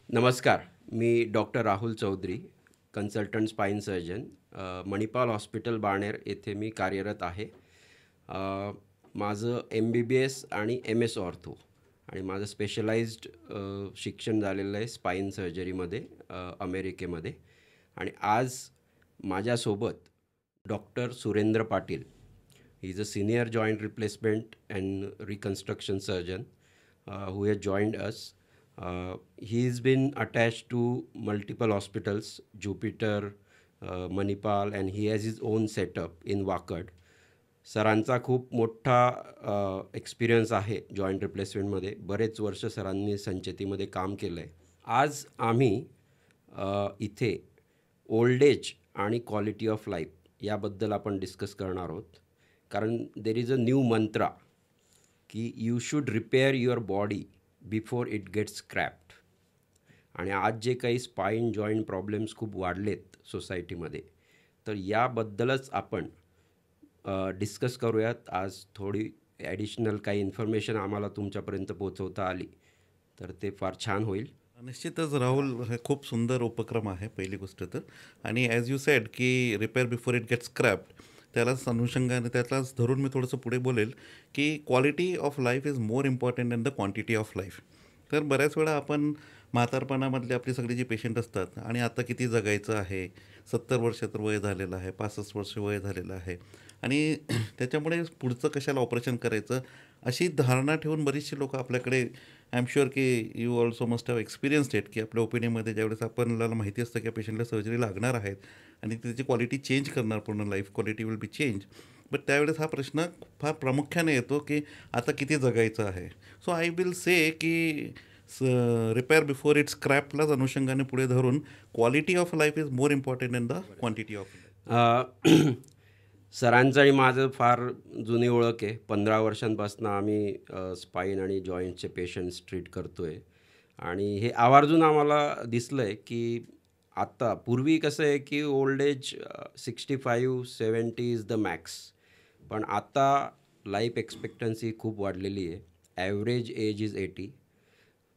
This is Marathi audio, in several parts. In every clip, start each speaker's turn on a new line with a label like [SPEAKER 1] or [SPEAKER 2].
[SPEAKER 1] नमस्कार. मी doctor Rahul Chaudhari, consultant spine surgeon. Manipal hospital Baner येथे मी कार्यरत आहे. माझं MBBS आणि MS ऑर्थो आणि माझं स्पेशलाइज्ड शिक्षण झालेलं आहे स्पाइन सर्जरीमध्ये अमेरिकेमध्ये. आणि आज माझ्यासोबत doctor Surendra Patil. He is a senior joint replacement and reconstruction surgeon who has joined us. He's been attached to multiple hospitals, Jupiter, Manipal, and he has his own setup in Wakad. सरांचा खूप मोठा एक्सपिरियन्स आहे जॉईंट रिप्लेसमेंटमध्ये. बरेच वर्ष सरांनी संचेतीमध्ये काम केलं आहे. आज आम्ही इथे ओल्ड एज आणि क्वालिटी ऑफ लाईफ याबद्दल आपण डिस्कस करणार आहोत. कारण there is a new mantra key you should repair your body before it gets scrapped. आणि आज जे काही स्पाईन जॉईंट प्रॉब्लेम्स खूप वाढलेत सोसायटीमध्ये, तर याबद्दलच आपण डिस्कस करूयात. आज थोडी ॲडिशनल काही इन्फॉर्मेशन आम्हाला तुमच्यापर्यंत पोहोचवता आली तर ते फार छान होईल.
[SPEAKER 2] निश्चितच राहुल, हे खूप सुंदर उपक्रम आहे पहिली गोष्ट तर. आणि ॲज यू सेड की रिपेअर बिफोर इट गेट्स स्क्रॅप्ड, त्यालाच अनुषंगाने त्यालाच धरून मी थोडंसं पुढे बोलेल की quality of life is more important than the quantity of life. तर बऱ्याच वेळा आपण म्हातारपणामधले आपली सगळी जी पेशंट असतात आणि आता किती जगायचं आहे, 70 वर्ष तर वय झालेलं आहे, 65 वर्ष वय झालेलं आहे, आणि त्याच्यामुळे पुढचं कशाला ऑपरेशन करायचं अशी धारणा ठेवून बरीचशी लोकं आपल्याकडे, आय एम शुअर की you also must have experienced it, की आपल्या ओपिनियनमध्ये ज्यावेळेस आपल्याला माहिती असतं की पेशंटला सर्जरी लागणार आहेत आणि त्याची क्वालिटी चेंज करणार, पूर्ण life quality will be change. But त्यावेळेस हा प्रश्न फार प्रामुख्याने येतो की आता किती जगायचं आहे. सो आय विल से की रिपेअर बिफोर इट्स स्क्रॅपलाच अनुषंगाने पुढे धरून quality of life is more important than the quantity of life.
[SPEAKER 1] सरांचं आणि माझं फार जुनी ओळख आहे. 15 वर्षांपासून आम्ही स्पाईन आणि जॉईंटचे पेशंट्स ट्रीट करतो आहे. आणि हे आवर्जून आम्हाला दिसलं आहे की आत्ता पूर्वी कसं आहे की old age 65-70 is the max. पण आता लाईफ एक्सपेक्टन्सी खूप वाढलेली आहे. Average age is 80.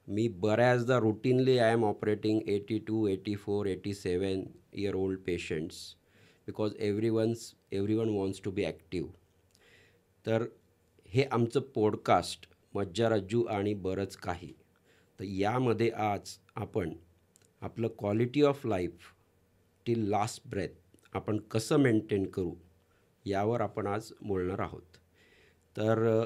[SPEAKER 1] मी बऱ्याचदा routinely I am operating 82, 84, 87 year old patients because everyone wants to be active. तर हे आमचं पॉडकास्ट मज्जारज्जू आणि बरंच काही. तर यामध्ये आज आपण आपलं quality of life till last breath आपण कसं मेंटेन करू यावर आपण आज बोलणार आहोत. तर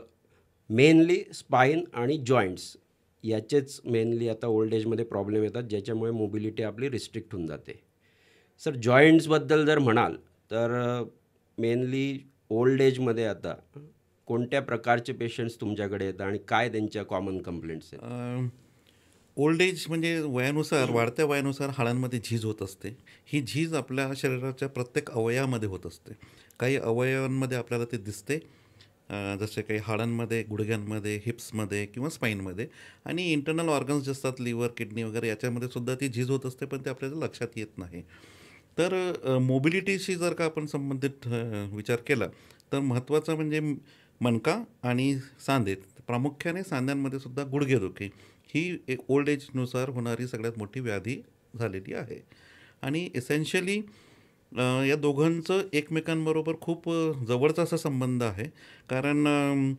[SPEAKER 1] मेनली स्पाईन आणि जॉईंट्स याचेच मेनली आता ओल्ड एजमध्ये प्रॉब्लेम येतात, ज्याच्यामुळे मोबिलिटी आपली रिस्ट्रिक्ट होऊन जाते. सर, जॉईंट्सबद्दल जर म्हणाल तर मेनली ओल्ड एजमध्ये आता कोणत्या प्रकारचे पेशंट्स तुमच्याकडे येतात आणि काय त्यांच्या कॉमन कंप्लेंट्स आहेत?
[SPEAKER 2] ओल्ड एज म्हणजे वयानुसार, वाढत्या वयानुसार हाडांमध्ये झीज होत असते. ही झीज आपल्या शरीराच्या प्रत्येक अवयवामध्ये होत असते. काही अवयवांमध्ये आपल्याला ते दिसते, जसे काही हाडांमध्ये, गुडघ्यांमध्ये, हिप्समध्ये किंवा स्पाईनमध्ये. आणि इंटरनल ऑर्गन्स जे असतात, लिव्हर, किडनी वगैरे, याच्यामध्ये सुद्धा ती झीज होत असते, पण ते आपल्याला लक्षात येत नाही. तर मोबिलिटीशी जर का आपण संबंधित विचार केला तर महत्त्वाचं म्हणजे मणका आणि सांधे, प्रामुख्याने सांध्यांमध्ये सुद्धा गुडघेदुखी ही एक ओल्ड एजनुसार होणारी सगळ्यात मोठी व्याधी झालेली आहे. आणि एसेन्शियली या दोघांचं एकमेकांबरोबर खूप जवळचा असा संबंध आहे. कारण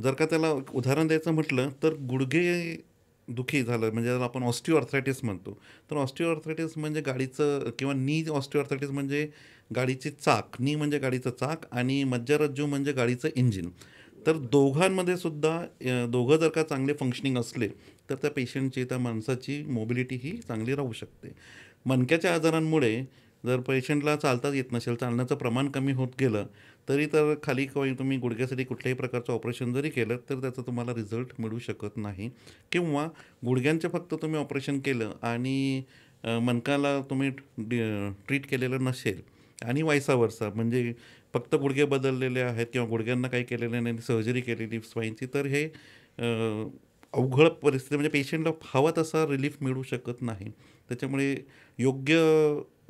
[SPEAKER 2] जर का त्याला उदाहरण द्यायचं म्हटलं तर गुडघे दुखी झालं म्हणजे ज्याला आपण ऑस्टिओआर्थरायटिस म्हणतो. तर ऑस्टिओआर्थरायटिस म्हणजे गाडीचं, किंवा नी ऑस्टिओआर्थरायटिस म्हणजे गाडीची चाक, नी म्हणजे गाडीचं चाक आणि मज्जारज्जू म्हणजे गाडीचं इंजिन. तर दोघांमध्ये सुद्धा दोघं जर का चांगले फंक्शनिंग असले तर त्या पेशंटची, त्या माणसाची मोबिलिटी ही चांगली राहू शकते. मणक्याच्या आजारांमुळे जर पेशंटला चालताच येत नसेल, चालण्याचं प्रमाण कमी होत गेलं तरी तर खाली तुम्ही गुडघ्यासाठी कुठल्याही प्रकारचं ऑपरेशन जरी केलं तर त्याचा तुम्हाला रिझल्ट मिळू शकत नाही. किंवा गुडघ्यांचं फक्त तुम्ही ऑपरेशन केलं आणि मणकाला तुम्ही ट्रीट केलेलं नसेल आणि वायसा वर्सा, म्हणजे फक्त गुडघे बदललेले आहेत किंवा गुडघ्यांना काही केलेलं नाही, सर्जरी केलेली स्पाईनची, तर हे अवघड परिस्थिती, म्हणजे पेशंटला हवा तसा रिलीफ मिळू शकत नाही. त्याच्यामुळे योग्य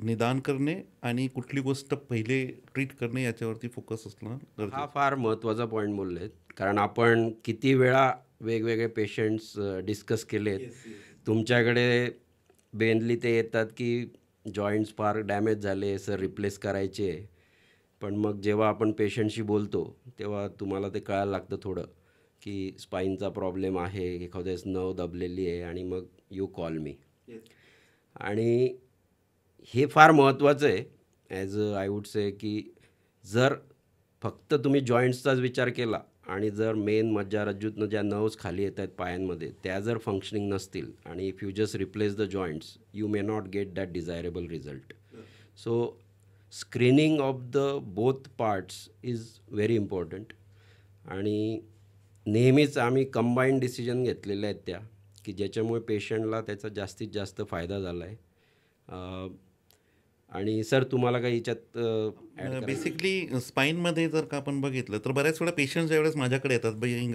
[SPEAKER 2] निदान करणे आणि कुठली गोष्ट पहिले ट्रीट करणे याच्यावरती फोकस असणं गरजेचं.
[SPEAKER 1] हा फार महत्त्वाचा पॉईंट बोललेत. कारण आपण किती वेळा वेगवेगळे पेशंट्स डिस्कस केलेत. तुमच्याकडे बेनली ते येतात की जॉईंट्स फार डॅमेज झाले सर, रिप्लेस करायचे आहे. पण मग जेव्हा आपण पेशंटशी बोलतो तेव्हा तुम्हाला ते कळायला लागतं थोडं की स्पाईनचा प्रॉब्लेम आहे, एखाद्याच नर्व दबलेली आहे, आणि मग यू कॉल मी. आणि हे फार महत्त्वाचं आहे ॲज अ आय वूड से की जर फक्त तुम्ही जॉईंट्सचाच विचार केला आणि जर मेन मज्जारज्जूतनं ज्या नर्व्स खाली येत आहेत पायांमध्ये त्या जर फंक्शनिंग नसतील आणि if you just replace the joints you may not get that desirable result. So screening of the both parts is very important. आणि नेहमीच आम्ही कंबाईंड डिसिजन घेतलेल्या आहेत त्या की ज्याच्यामुळे पेशंटला त्याचा जास्तीत जास्त फायदा झाला आहे. आणि सर तुम्हाला काही याच्यात ॲड करायचं?
[SPEAKER 2] बेसिकली स्पाईनमध्ये जर का आपण बघितलं तर बऱ्याच वेळा पेशंट ज्यावेळेस माझ्याकडे येतात बिईंग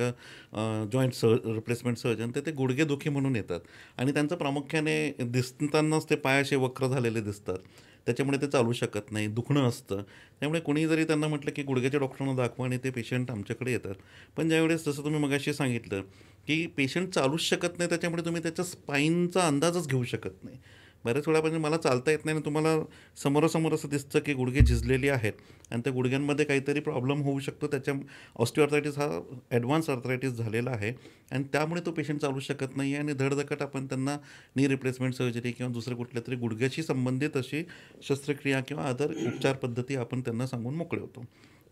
[SPEAKER 2] जॉईंट रिप्लेसमेंट सर्जन, तर ते गुडघेदुखी म्हणून येतात आणि त्यांचं प्रामुख्याने दिसतानाच ते पाय असे वक्र झालेले दिसतात, त्याच्यामुळे ते चालू शकत नाही, दुखणं असतं. त्यामुळे कोणी जरी त्यांना म्हटलं की गुडघ्याच्या डॉक्टरांना दाखवा आणि ते पेशंट आमच्याकडे येतात. पण ज्यावेळेस जसं तुम्ही मगाशी सांगितलं की पेशंट चालूच शकत नाही, त्याच्यामुळे तुम्ही त्याच्या स्पाईनचा अंदाजच घेऊ शकत नाही. बऱ्याच वेळा म्हणजे मला चालता येत नाही आणि तुम्हाला समोरासमोर असं दिसतं की गुडघे झिजलेली आहेत आणि त्या गुडघ्यांमध्ये काहीतरी प्रॉब्लेम होऊ शकतो. त्याच्या ऑस्टिओआर्थरायटिस हा ॲडव्हान्स आर्थरायटिस झालेला आहे आणि त्यामुळे तो पेशंट चालू शकत नाही आहे आणि धडधकट आपण त्यांना नी रिप्लेसमेंट सर्जरी किंवा दुसऱ्या कुठल्या तरी गुडघ्याशी संबंधित अशी शस्त्रक्रिया किंवा अदर उपचार पद्धती आपण त्यांना सांगून मोकळे होतो.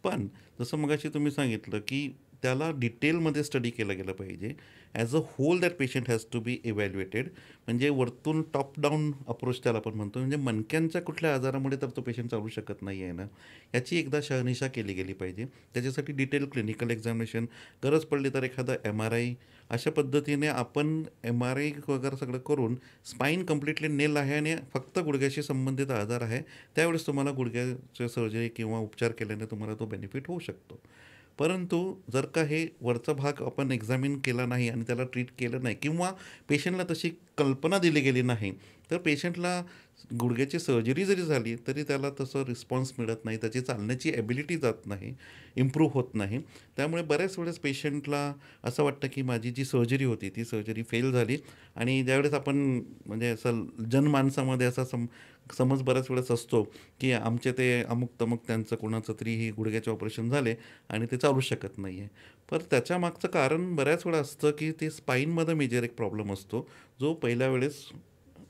[SPEAKER 2] पण जसं मगाशी तुम्ही सांगितलं की त्याला डिटेलमध्ये स्टडी केला गेला पाहिजे. As a whole that patient has to be evaluated. म्हणजे वरतून टॉप डाऊन अप्रोच त्याला आपण म्हणतो. म्हणजे मणक्यांच्या कुठल्या आजारामुळे तर तो पेशंट चालू शकत नाही आहे ना, याची एकदा शहानिशा केली गेली पाहिजे. त्याच्यासाठी डिटेल क्लिनिकल एक्झामिनेशन, गरज पडली तर एखादा MRI, अशा पद्धतीने आपण MRI वगैरे सगळं करून स्पाईन कम्प्लिटली नेल आहे आणि फक्त गुडघ्याशी संबंधित आजार आहे, त्यावेळेस तुम्हाला गुडघ्याची सर्जरी किंवा उपचार केल्याने तुम्हाला तो बेनिफिट होऊ शकतो. परंतु जर का हे वरचा भाग आपण एक्झामिन केला नाही आणि त्याला ट्रीट केलं नाही किंवा पेशंटला तशी कल्पना दिली गेली नाही, तर पेशंटला गुडघ्याची सर्जरी जरी झाली तरी त्याला तसं रिस्पॉन्स मिळत नाही, त्याची चालण्याची ॲबिलिटी जात नाही, इम्प्रूव्ह होत नाही. त्यामुळे बऱ्याच वेळेस पेशंटला असं वाटतं की माझी जी सर्जरी होती ती सर्जरी फेल झाली. आणि ज्यावेळेस आपण म्हणजे असं जनमानसामध्ये असा समज बऱ्याच वेळेस असतो की आमचे ते अमुक तमुक त्यांचं कोणाचं तरी हे गुडघ्याचे ऑपरेशन झाले आणि ते चालू शकत नाही आहे. पण त्याच्या मागचं कारण बऱ्याच वेळा असतं की ते स्पाईनमध्ये मेजर एक प्रॉब्लेम असतो, जो पहिल्या वेळेस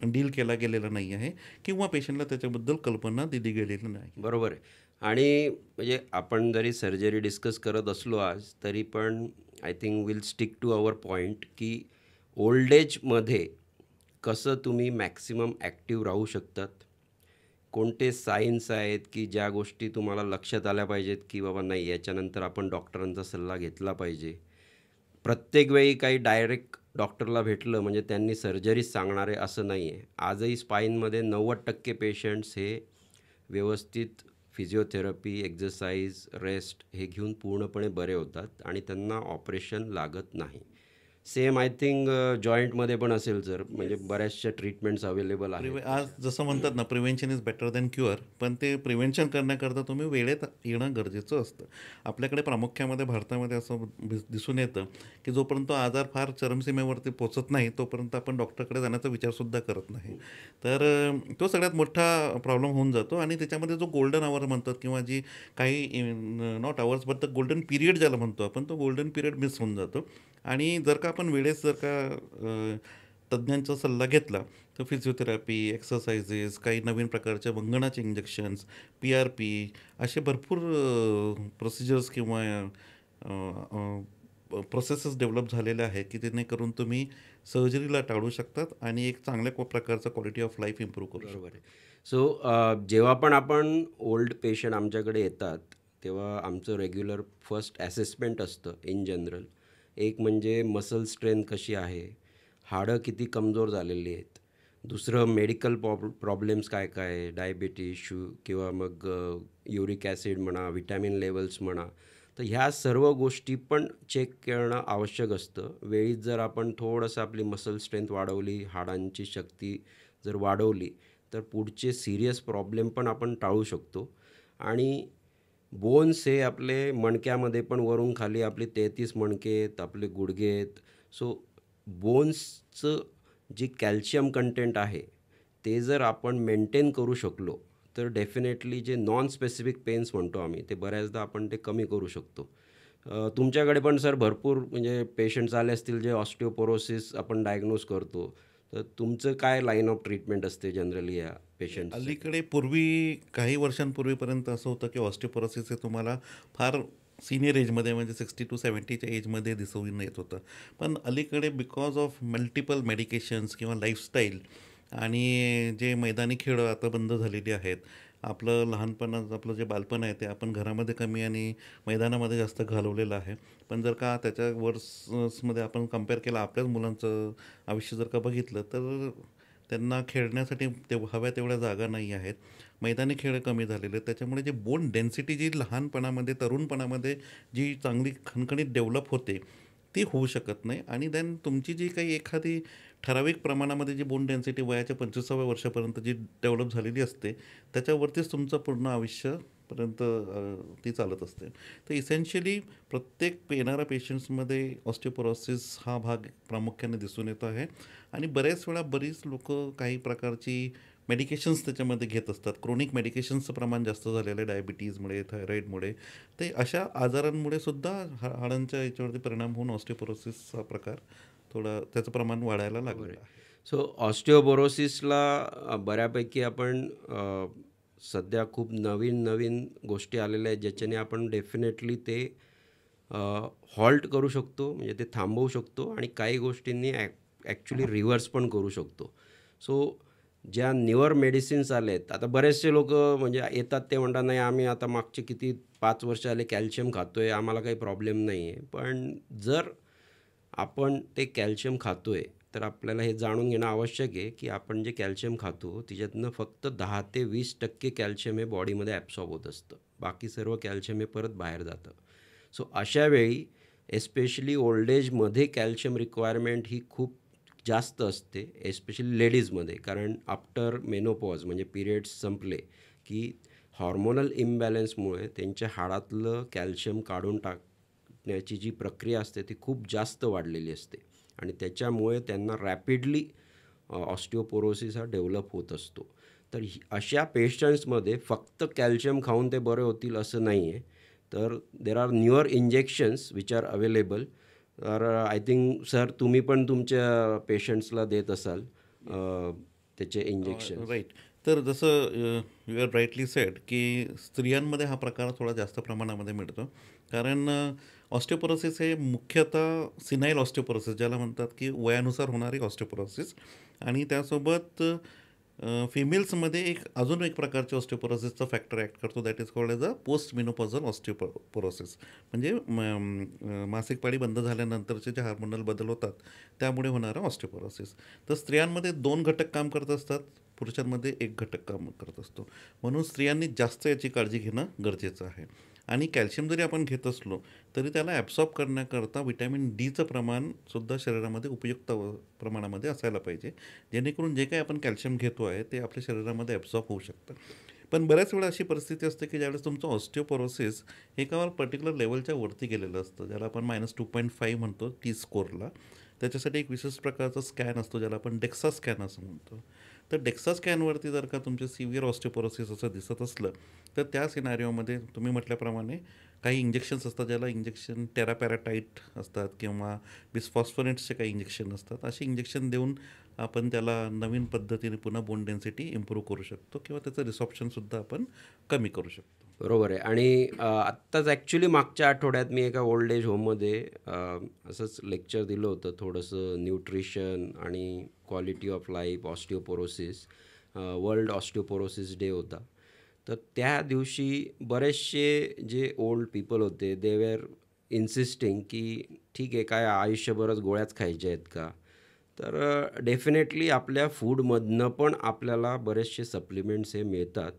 [SPEAKER 2] डील केला गेलेला नाही आहे किंवा पेशंटला त्याच्याबद्दल कल्पना दिली गेलेली नाही.
[SPEAKER 1] बरोबर आहे. आणि म्हणजे आपण जरी सर्जरी डिस्कस करत असलो आज, तरी पण I think will stick to our point की ओल्ड एजमध्ये कसं तुम्ही मॅक्सिमम ॲक्टिव्ह राहू शकतात. कोणते सायन्स आहेत की ज्या गोष्टी तुम्हाला लक्षात आल्या पाहिजेत की बाबा नाही याच्यानंतर आपण डॉक्टरांचा सल्ला घेतला पाहिजे. प्रत्येक वेळी काही डायरेक्ट डॉक्टरला भेटलं म्हणजे त्यांनी सर्जरीच सांगणार आहे असं नाही आहे. आजही स्पाईनमध्ये 90% पेशंट्स हे व्यवस्थित फिजिओथेरपी, एक्झरसाइज, रेस्ट हे घेऊन पूर्णपणे बरे होतात आणि त्यांना ऑपरेशन लागत नाही. सेम आय थिंक जॉईंटमध्ये पण असेल सर, म्हणजे बऱ्याचशा ट्रीटमेंट्स अवेलेबल आहेत.
[SPEAKER 2] आज जसं म्हणतात ना, prevention is better than cure. पण ते प्रिव्हेन्शन करण्याकरता तुम्ही वेळेत येणं गरजेचं असतं. आपल्याकडे प्रामुख्यामध्ये भारतामध्ये असं दिसून येतं की जोपर्यंत आजार फार चरमसीमेवरती पोचत नाही तोपर्यंत आपण डॉक्टरकडे जाण्याचा विचारसुद्धा करत नाही. तर तो सगळ्यात मोठा प्रॉब्लेम होऊन जातो आणि त्याच्यामध्ये जो गोल्डन आवर म्हणतात किंवा जी काही not hours but the golden period ज्याला म्हणतो आपण, तो गोल्डन पिरियड मिस होऊन जातो. आणि जर का आपण वेळेस जर का तज्ज्ञांचा सल्ला घेतला तर फिजिओथेरपी, एक्सरसाइजेस, काही नवीन प्रकारच्या वंगणाचे इंजेक्शन्स, PRP, असे भरपूर प्रोसिजर्स किंवा प्रोसेसेस डेव्हलप झालेल्या आहेत की जेणेकरून तुम्ही सर्जरीला टाळू शकतात आणि एक चांगल्या प्रकारचा क्वालिटी ऑफ लाईफ इम्प्रूव्ह करू शकता.
[SPEAKER 1] बरोबर आहे. सो जेव्हा पण आपण ओल्ड पेशंट आमच्याकडे येतात, तेव्हा आमचं रेग्युलर फर्स्ट ॲसेसमेंट असतं इन जनरल. एक म्हणजे मसल स्ट्रेंथ कशी आहे, हाडं किती कमजोर झालेली आहेत. दुसरं मेडिकल प्रॉब्लेम्स काय काय आहे, डायबिटीज किंवा मग युरिक ॲसिड म्हणा, व्हिटॅमिन लेवल्स म्हणा. तर ह्या सर्व गोष्टी पण चेक करणं आवश्यक असतं. वेळीच जर आपण थोडंसं आपली मसल स्ट्रेंथ वाढवली, हाडांची शक्ती जर वाढवली, तर पुढचे सिरियस प्रॉब्लेम पण आपण टाळू शकतो. आणि बोन्स हे आपले मणक्यामध्ये पण वरून खाली आपले 33 मणके आहेत, आपले गुडघे आहेत. सो बोन्सचं जी कॅल्शियम कंटेंट आहे ते जर आपण मेंटेन करू शकलो तर डेफिनेटली जे नॉन स्पेसिफिक पेन्स म्हणतो आम्ही ते बऱ्याचदा आपण ते कमी करू शकतो. तुमच्याकडे पण सर भरपूर म्हणजे पेशंट्स आले असतील जे ऑस्टिओपोरोसिस आपण डायग्नोज करतो. तर तुमचं काय लाईन ऑफ ट्रीटमेंट असते जनरली या पेशंट्ससाठी?
[SPEAKER 2] अलीकडे काही वर्षांपूर्वीपर्यंत असं होतं की ऑस्टिओपोरोसिस हे तुम्हाला फार सीनियर एजमध्ये म्हणजे 60 to 70च्या एजमध्ये दिसून येत होतं. पण अलीकडे बिकॉज ऑफ मल्टिपल मेडिकेशन्स किंवा लाईफस्टाईल आणि जे मैदानी खेळ आता बंद झालेली आहेत, आपलं जे बालपण आहे ते आपण घरामध्ये कमी आणि मैदानामध्ये जास्त घालवलेलं आहे. पण जर का त्याच्या वर्समध्ये आपण कम्पेअर केलं आपल्याच मुलांचं आयुष्य जर का बघितलं तर त्यांना खेळण्यासाठी हव्या तेवढ्या जागा नाही आहेत. मैदानी खेळ कमी झालेले आहेत. त्याच्यामुळे जे बोन डेन्सिटी जी लहानपणामध्ये, तरुणपणामध्ये जी चांगली खणखणीत डेव्हलप होते, ती होऊ शकत नाही आणि देन तुमची जी काही एखादी ठराविक प्रमाणामध्ये जी बोन डेन्सिटी वयाच्या 25व्या वर्षापर्यंत जी डेव्हलप झालेली असते, त्याच्यावरतीच तुमचं पूर्ण आयुष्यपर्यंत ती चालत असते. तर इसेन्शियली प्रत्येक येणाऱ्या पेशंट्समध्ये ऑस्टिओपोरोसिस हा भाग प्रामुख्याने दिसून येतो आहे आणि बऱ्याच वेळा बरीच लोकं काही प्रकारची मेडिकेशन्स त्याच्यामध्ये घेत असतात. क्रोनिक मेडिकेशन्सचं प्रमाण जास्त झालेलं आहे डायबिटीजमुळे, थायरॉईडमुळे. ते अशा आजारांमुळे सुद्धा हाडांच्या याच्यावरती परिणाम होऊन ऑस्टिओपोरोसिस हा प्रकार थोडा त्याचं प्रमाण वाढायला
[SPEAKER 1] बरोबर आहे.
[SPEAKER 2] लागलेलं आहे.
[SPEAKER 1] सो ऑस्टिओपोरोसिसला बऱ्यापैकी आपण सध्या खूप नवीन गोष्टी आलेल्या आहेत ज्याच्याने आपण डेफिनेटली ते हॉल्ट करू शकतो म्हणजे ते थांबवू शकतो आणि काही गोष्टींनी ॲक्च्युली रिव्हर्स पण करू शकतो. सो ज्या न्यूअर मेडिसिन्स आले आहेत आता बरेचसे लोक म्हणजे येतात ते म्हणतात नाही आम्ही आता मागचे किती 5 वर्ष आले कॅल्शियम खातो आहे आम्हाला काही प्रॉब्लेम नाही आहे. पण जर आपण ते कॅल्शियम खातो आहे तर आपल्याला हे जाणून घेणं आवश्यक आहे की आपण जे कॅल्शियम खातो त्याच्यातनं फक्त 10 ते 20% कॅल्शियम हे बॉडीमध्ये ॲब्सॉर्ब होत असतं. बाकी सर्व कॅल्शियम हे परत बाहेर जातं. सो अशा वेळी एस्पेशली ओल्ड एजमध्ये कॅल्शियम रिक्वायरमेंट ही खूप जास्त असते एस्पेशली लेडीजमध्ये कारण आफ्टर मेनोपॉज म्हणजे पिरियड्स संपले की हॉर्मोनल इम्बॅलन्समुळे त्यांच्या हाडातलं कॅल्शियम काढून टाकण्याची जी प्रक्रिया असते ती खूप जास्त वाढलेली असते आणि त्याच्यामुळे त्यांना रॅपिडली ऑस्टिओपोरोसिस हा डेव्हलप होत असतो. तर अशा पेशंट्समध्ये फक्त कॅल्शियम खाऊन ते बरे होतील असं नाही आहे. तर there are newer injections which are available. तर आय थिंक सर तुम्ही पण तुमच्या पेशंट्सला देत असाल त्याचे इंजेक्शन्स.
[SPEAKER 2] राईट. तर जसं यू आर राईटली सेड की स्त्रियांमध्ये हा प्रकार थोडा जास्त प्रमाणामध्ये मिळतो. कारण ऑस्टिओपोरोसिस हे मुख्यतः सिनाईल ऑस्टिओपोरोसिस ज्याला म्हणतात की वयानुसार होणारी ऑस्टिओपोरोसिस आणि त्यासोबत फिमेल्समध्ये अजून एक प्रकारचे ऑस्टिओपोरोसिसचा फॅक्टर ॲक्ट करतो that is called as a post menopausal osteoporosis. म्हणजे मासिक पाळी बंद झाल्यानंतरचे जे हार्मोनल बदल होतात त्यामुळे होणारा ऑस्टिओपोरोसिस. तर स्त्रियांमध्ये 2 घटक काम करत असतात, पुरुषांमध्ये 1 घटक काम करत असतो. म्हणून स्त्रियांनी जास्त याची काळजी घेणं गरजेचं आहे. आणि कॅल्शियम जरी आपण घेत असलो तरी त्याला ॲब्सॉर्ब करण्याकरता विटॅमिन डीचं प्रमाणसुद्धा शरीरामध्ये उपयुक्त प्रमाणामध्ये असायला पाहिजे, जेणेकरून जे काही आपण कॅल्शियम घेतो आहे ते आपल्या शरीरामध्ये ॲब्सॉर्ब होऊ शकतं. पण बऱ्याच वेळा अशी परिस्थिती असते की ज्यावेळेस तुमचं ऑस्टिओपोरोसिस हे एका पर्टिक्युलर लेवलच्या वरती गेलेलं असतं, ज्याला आपण -2.5 म्हणतो टी स्कोरला. त्याच्यासाठी एक विशेष प्रकारचा स्कॅन असतो ज्याला आपण डेक्सा स्कॅन असं म्हणतो. तर डेक्सा स्कॅनवरती जर का तुमचे सिव्हिअर ऑस्टिओपोरोसिस असं दिसत असलं तर त्या सिनारिओमध्ये तुम्ही म्हटल्याप्रमाणे काही इंजेक्शन्स असतात ज्याला इंजेक्शन टेरापॅराटाईट असतात किंवा बिसफॉस्फोनेट्सचे काही इंजेक्शन असतात. अशी इंजेक्शन देऊन आपण त्याला नवीन पद्धतीने पुन्हा बोन डेन्सिटी इम्प्रूव्ह करू शकतो किंवा त्याचं रिसॉप्शनसुद्धा आपण कमी करू शकतो.
[SPEAKER 1] बरोबर आहे आणि आत्ताच ॲक्च्युली मागच्या आठवड्यात मी एका ओल्ड एज होममध्ये असंच लेक्चर दिलं होतं थोडंसं न्यूट्रिशन आणि quality of life osteoporosis. World osteoporosis day होता. तर त्या दिवशी बरेचसे जे ओल्ड पीपल होते दे वेर इन्सिस्टिंग की ठीक आहे काय आयुष्यभरच गोळ्याच खायच्या आहेत का. तर डेफिनेटली आपल्या फूडमधनं पण आपल्याला बरेचसे सप्लिमेंट्स हे मिळतात.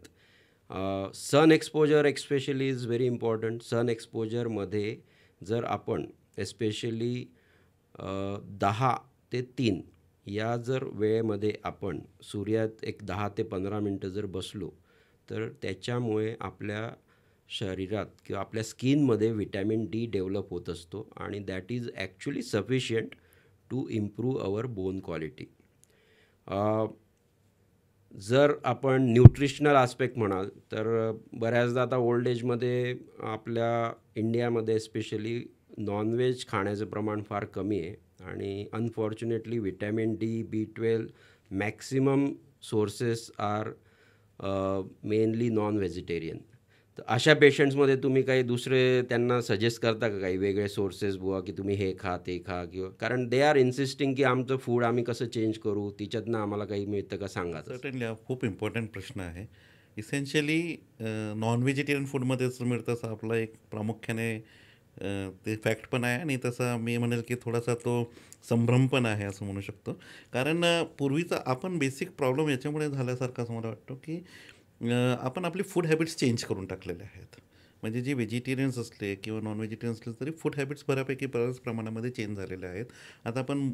[SPEAKER 1] Sun exposure especially is very important. Sun एक्सपोजरमध्ये जर आपण एस्पेशली 10 ते 3 या जर वेळेमध्ये आपण सूर्यात एक 10 ते 15 मिनटं जर बसलो तर त्याच्यामुळे आपल्या शरीरात किंवा आपल्या स्किनमध्ये विटॅमिन डी डेव्हलप होत असतो आणि that is actually sufficient to improve our bone quality. जर आपण न्यूट्रिशनल आस्पेक्ट म्हणाल तर बऱ्याचदा आता ओल्ड एजमध्ये आपल्या इंडियामध्ये स्पेशली नॉनव्हेज खाण्याचं प्रमाण फार कमी आहे आणि unfortunately vitamin D B12 maximum sources are mainly non vegetarian. तर अशा पेशंट्समध्ये तुम्ही काही दुसरे त्यांना सजेस्ट करता का काही वेगळे सोर्सेस बुवा की तुम्ही हे खा ते खा किंवा कारण दे आर इन्सिस्टिंग की आमचं फूड आम्ही कसं चेंज करू तिच्यातनं आम्हाला काही मिळतं का सांगा तसं.
[SPEAKER 2] सर्टनली हा खूप इम्पॉर्टंट प्रश्न आहे. इसेन्शियली नॉन व्हेजिटेरियन फूडमध्येच मिळतं असं आपला एक प्रामुख्याने ते फॅक्ट पण आहे आणि तसा मी म्हणेल की थोडासा तो संभ्रम पण आहे असं म्हणू शकतो. कारण पूर्वीचा आपण बेसिक प्रॉब्लेम याच्यामुळे झाल्यासारखं असं मला वाटतं की आपण आपली फूड हॅबिट्स चेंज करून टाकलेले आहेत. म्हणजे जे व्हेजिटेरियन्स असले किंवा नॉन व्हेजिटेरियन्स असले तरी फूड हॅबिट्स बऱ्यापैकी बऱ्याच प्रमाणामध्ये चेंज झालेले आहेत. आता आपण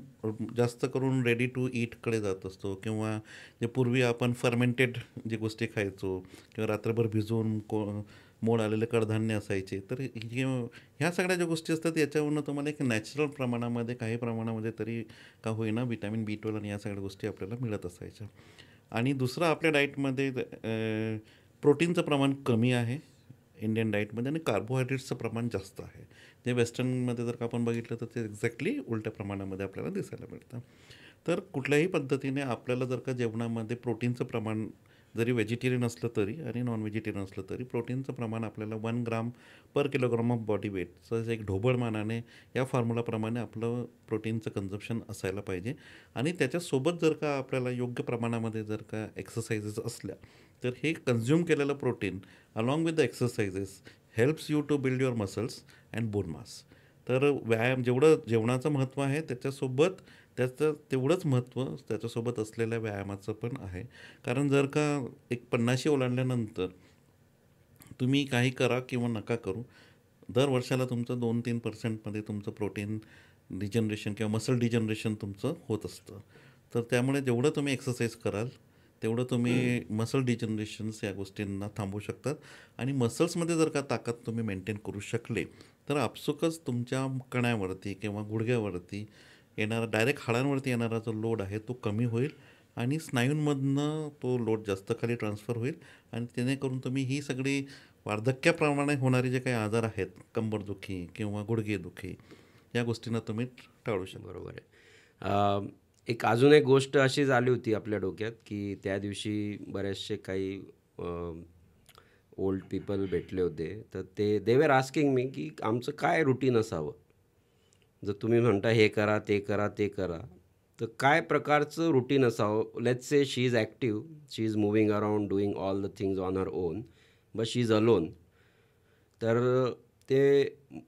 [SPEAKER 2] जास्त करून रेडी टू ईटकडे जात असतो किंवा जे पूर्वी आपण फर्मेंटेड जे गोष्टी खायचो किंवा रात्रभर भिजवून मोड आलेले कडधान्य असायचे तर ह्या सगळ्या ज्या गोष्टी असतात याच्यावरनं तुम्हाला एक नॅचरल प्रमाणामध्ये काही प्रमाणामध्ये तरी का होईना विटॅमिन B12 आणि या सगळ्या गोष्टी आपल्याला मिळत असायच्या. आणि दुसरं आपल्या डाईटमध्ये प्रोटीनचं प्रमाण कमी आहे इंडियन डाईटमध्ये आणि कार्बोहायड्रेट्सचं प्रमाण जास्त आहे. जे वेस्टर्नमध्ये जर का आपण बघितलं तर ते एक्झॅक्टली उलट्या प्रमाणामध्ये आपल्याला दिसायला मिळतं. तर कुठल्याही पद्धतीने आपल्याला जर का जेवणामध्ये प्रोटीनचं प्रमाण जरी व्हेजिटेरियन असलं तरी आणि नॉन व्हेजिटेरियन असलं तरी प्रोटीनचं प्रमाण आपल्याला 1 ग्राम पर किलोग्राम ऑफ बॉडी वेटचं एक ढोबळ मानाने या फॉर्म्युलाप्रमाणे आपलं प्रोटीनचं कन्झम्पशन असायला पाहिजे. आणि त्याच्यासोबत जर का आपल्याला योग्य प्रमाणामध्ये जर का एक्सरसाइजेस असल्या तर हे कन्झ्युम केलेलं protein along with the exercises helps you to build your muscles and bone mass. तर व्यायाम जेवढं जेवणाचं महत्त्व आहे त्याच्यासोबत त्याचं तेवढंच महत्त्व त्याच्यासोबत असलेल्या व्यायामाचं पण आहे. कारण जर का एक 50शी ओलांडल्यानंतर तुम्ही काही करा किंवा नका करू दर वर्षाला तुमचं 2-3% तुमचं प्रोटीन डिजनरेशन किंवा मसल डिजनरेशन तुमचं होत असतं. तर त्यामुळे जेवढं तुम्ही एक्सरसाइज कराल तेवढं तुम्ही मसल डिजनरेशन्स या गोष्टींना थांबवू शकतात. आणि मसल्समध्ये जर का ताकद तुम्ही मेंटेन करू शकले तर आपसुकच तुमच्या कण्यावरती किंवा गुडघ्यावरती येणारा डायरेक्ट हाडांवरती येणारा जो लोड आहे तो कमी होईल आणि स्नायूंमधनं तो लोड जास्त खाली ट्रान्सफर होईल आणि जेणेकरून तुम्ही ही सगळी वार्धक्याप्रमाणे होणारे जे काही आजार आहेत कंबरदुखी किंवा गुडघेदुखी या गोष्टींना तुम्ही टाळू शकता.
[SPEAKER 1] बरोबर आहे. एक अजून एक गोष्ट अशी झाली होती आपल्या डोक्यात की त्या दिवशी बरेचसे काही ओल्ड पीपल भेटले होते तर ते दे वर आस्किंग मी की आमचं काय रुटीन असावं. जर तुम्ही म्हणता हे करा ते करा ते करा तर काय प्रकारचं रुटीन असावं. Let's say she is active, she is moving around doing all the things on her own but she is alone. तर ते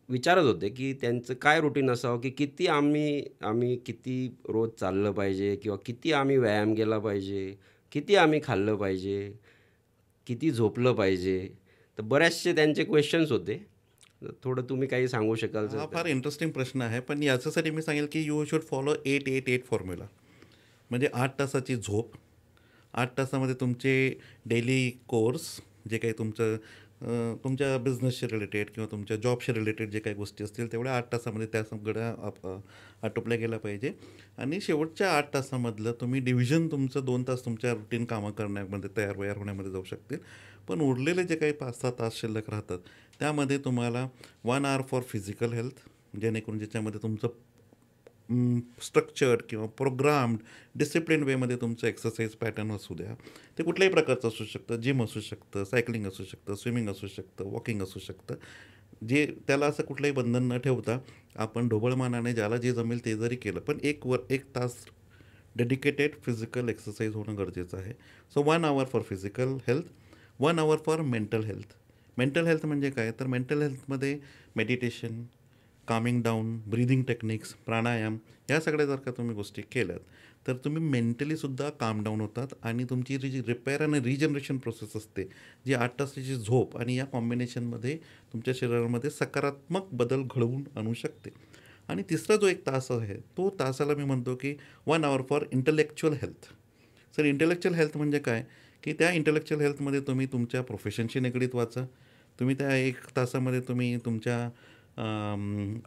[SPEAKER 1] विचारत होते की त्यांचं काय रुटीन असावं की किती आम्ही आम्ही किती रोज चाललं पाहिजे किंवा किती आम्ही व्यायाम केला पाहिजे, किती आम्ही खाल्लं पाहिजे, किती झोपलं पाहिजे. तर बरेचसे त्यांचे क्वेश्चन्स होते. तर थोडं तुम्ही काही सांगू शकाल
[SPEAKER 2] हा
[SPEAKER 1] तर
[SPEAKER 2] फार इंटरेस्टिंग प्रश्न आहे. पण याच्यासाठी मी सांगेल की यू शुड फॉलो 8-8-8 फॉर्म्युला. म्हणजे 8 तासाची झोप, 8 तासामध्ये तुमचे डेली कोर्स जे काही तुमचं तुमच्या बिझनेसशी रिलेटेड किंवा तुमच्या जॉबशी रिलेटेड जे काही गोष्टी असतील तेवढ्या 8 तासामध्ये त्या सगळ्या आटोपल्या गेल्या पाहिजे. आणि शेवटच्या 8 तासामधलं तुम्ही डिव्हिजन तुमचं 2 तास तुमच्या रुटीन कामं करण्यामध्ये तयार वयार होण्यामध्ये जाऊ शकतील. पण उरलेले जे काही 5-6 तास शिल्लक राहतात त्यामध्ये तुम्हाला 1 आवर फॉर फिजिकल हेल्थ जेणेकरून ज्याच्यामध्ये तुमचं स्ट्रक्चर्ड किंवा प्रोग्राम्ड डिसिप्लिन वेमध्ये तुमचं एक्सरसाइज पॅटर्न असू द्या. ते कुठल्याही प्रकारचं असू शकतं. जिम असू शकतं, सायकलिंग असू शकतं, स्विमिंग असू शकतं, वॉकिंग असू शकतं. जे त्याला असं कुठलंही बंधन न ठेवता आपण ढोबळमानाने ज्याला जे जमेल ते जरी केलं पण 1 तास डेडिकेटेड फिजिकल एक्सरसाइज होणं गरजेचं आहे. So 1 hour for physical health, 1 hour for mental health. Mental health म्हणजे काय तर मेंटल हेल्थमध्ये meditation, calming down, breathing techniques, pranayama या सगळ्या जर का तुम्ही गोष्टी केल्यात तर तुम्ही मेंटलीसुद्धा काम डाऊन होतात आणि तुमची जी रिपेअर आणि रिजनरेशन प्रोसेस असते जी 8 तासाची झोप आणि या कॉम्बिनेशनमध्ये तुमच्या शरीरामध्ये सकारात्मक बदल घडवून आणू शकते. आणि तिसरा जो 1 तास आहे तो तासाला मी म्हणतो की 1 hour for intellectual health. Sir intellectual health म्हणजे काय की त्या इंटलेक्च्युअल हेल्थमध्ये तुम्ही तुमच्या प्रोफेशनशी निगडीत वाचा. तुम्ही त्या 1 तासामध्ये तुम्ही तुमच्या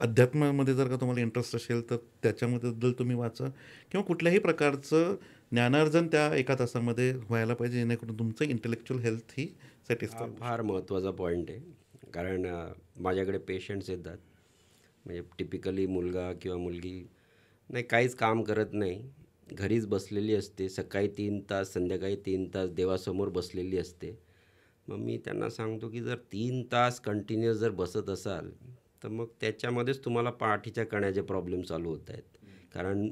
[SPEAKER 2] अध्यात्मामध्ये जर का तुम्हाला इंटरेस्ट असेल तर त्याच्याबद्दल तुम्ही वाचा किंवा कुठल्याही प्रकारचं ज्ञानार्जन त्या एका तासामध्ये व्हायला पाहिजे, जेणेकरून तुमचं इंटेलेक्च्युअल हेल्थ ही
[SPEAKER 1] हा
[SPEAKER 2] सॅटिस्फाय होऊ
[SPEAKER 1] फार महत्त्वाचा पॉईंट आहे. कारण माझ्याकडे पेशंट्स येतात, म्हणजे टिपिकली मुलगा किंवा मुलगी नाही काहीच काम करत नाही, घरीच बसलेली असते, सकाळी 3 तास संध्याकाळी 3 तास देवासमोर बसलेली असते. मग मी त्यांना सांगतो की जर 3 तास कंटिन्युअस जर बसत असाल तर मग त्याच्यामध्येच तुम्हाला पाठीच्या कण्याचे प्रॉब्लेम चालू होत आहेत. कारण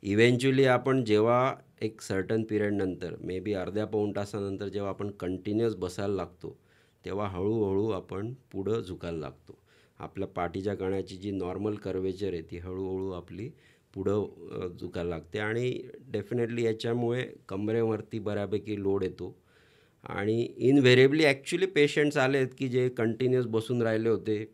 [SPEAKER 1] इव्हेंच्युअली आपण जेव्हा एक सर्टन पिरियड नंतर मे बी अर्ध्या पाऊण तासानंतर जेव्हा आपण कंटिन्युअस बसायला लागतो तेव्हा हळूहळू आपण पुढं झुकायला लागतो. आपल्या पाठीच्या कण्याची जी नॉर्मल कर्वेचर आहे ती हळूहळू आपली पुढं झुकायला लागते आणि डेफिनेटली याच्यामुळे कमरेवरती बऱ्यापैकी लोड येतो. आणि इनव्हेरिएबली ॲक्च्युली पेशंट्स आले आहेत की जे कंटिन्युअस बसून राहिले होते,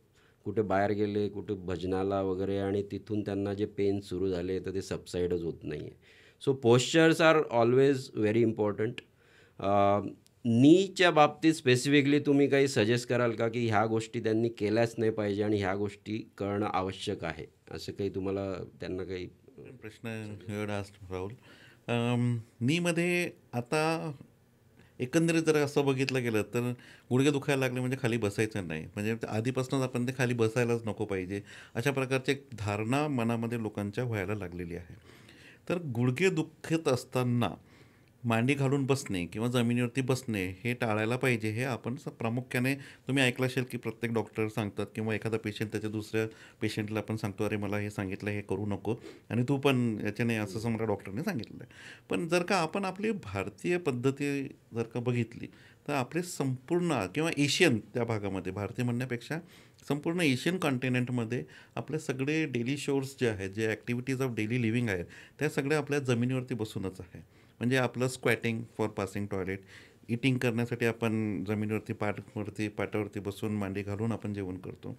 [SPEAKER 1] कुठे बाहेर गेले, कुठे भजनाला वगैरे, आणि तिथून त्यांना जे पेन सुरू झाले तर ते सबसाईडच होत नाही आहे. So postures are always very important. नीच्या बाबतीत स्पेसिफिकली तुम्ही काही सजेस्ट कराल का की ह्या गोष्टी त्यांनी केल्याच नाही पाहिजे आणि ह्या गोष्टी करणं आवश्यक आहे, असं काही तुम्हाला त्यांना काही
[SPEAKER 2] प्रश्न हेड आस्ट राहुल. नीमध्ये आता एकंदरीत जर असं बघितलं गेलं तर गुडघे दुखायला लागले म्हणजे खाली बसायचं नाही, म्हणजे आधीपासूनच आपण ते खाली बसायलाच नको पाहिजे, अशा प्रकारची एक धारणा मनामध्ये लोकांच्या व्हायला लागलेली आहे. तर गुडघे दुखत असताना मांडी घालून बसणे किंवा जमिनीवरती बसणे हे टाळायला पाहिजे. हे आपण प्रामुख्याने तुम्ही ऐकलं असेल की प्रत्येक डॉक्टर सांगतात किंवा एखादा पेशंट त्याच्या दुसऱ्या पेशंटला पण सांगतो, अरे मला हे सांगितलं, हे करू नको आणि तू पण याच्याने असं मला डॉक्टरने सांगितलं आहे. पण जर का आपण आपली भारतीय पद्धती जर का बघितली तर आपले संपूर्ण किंवा एशियन त्या भागामध्ये, भारतीय म्हणण्यापेक्षा संपूर्ण एशियन कॉन्टिनेंटमध्ये आपले सगळे डेली शोर्स जे आहेत, जे ॲक्टिव्हिटीज ऑफ डेली लिव्हिंग आहेत, त्या सगळ्या आपल्या जमिनीवरती बसूनच आहे. म्हणजे आपलं स्क्वॅटिंग फॉर पासिंग टॉयलेट, इटिंग करण्यासाठी आपण जमिनीवरती पाटावरती बसून मांडी घालून आपण जेवण करतो,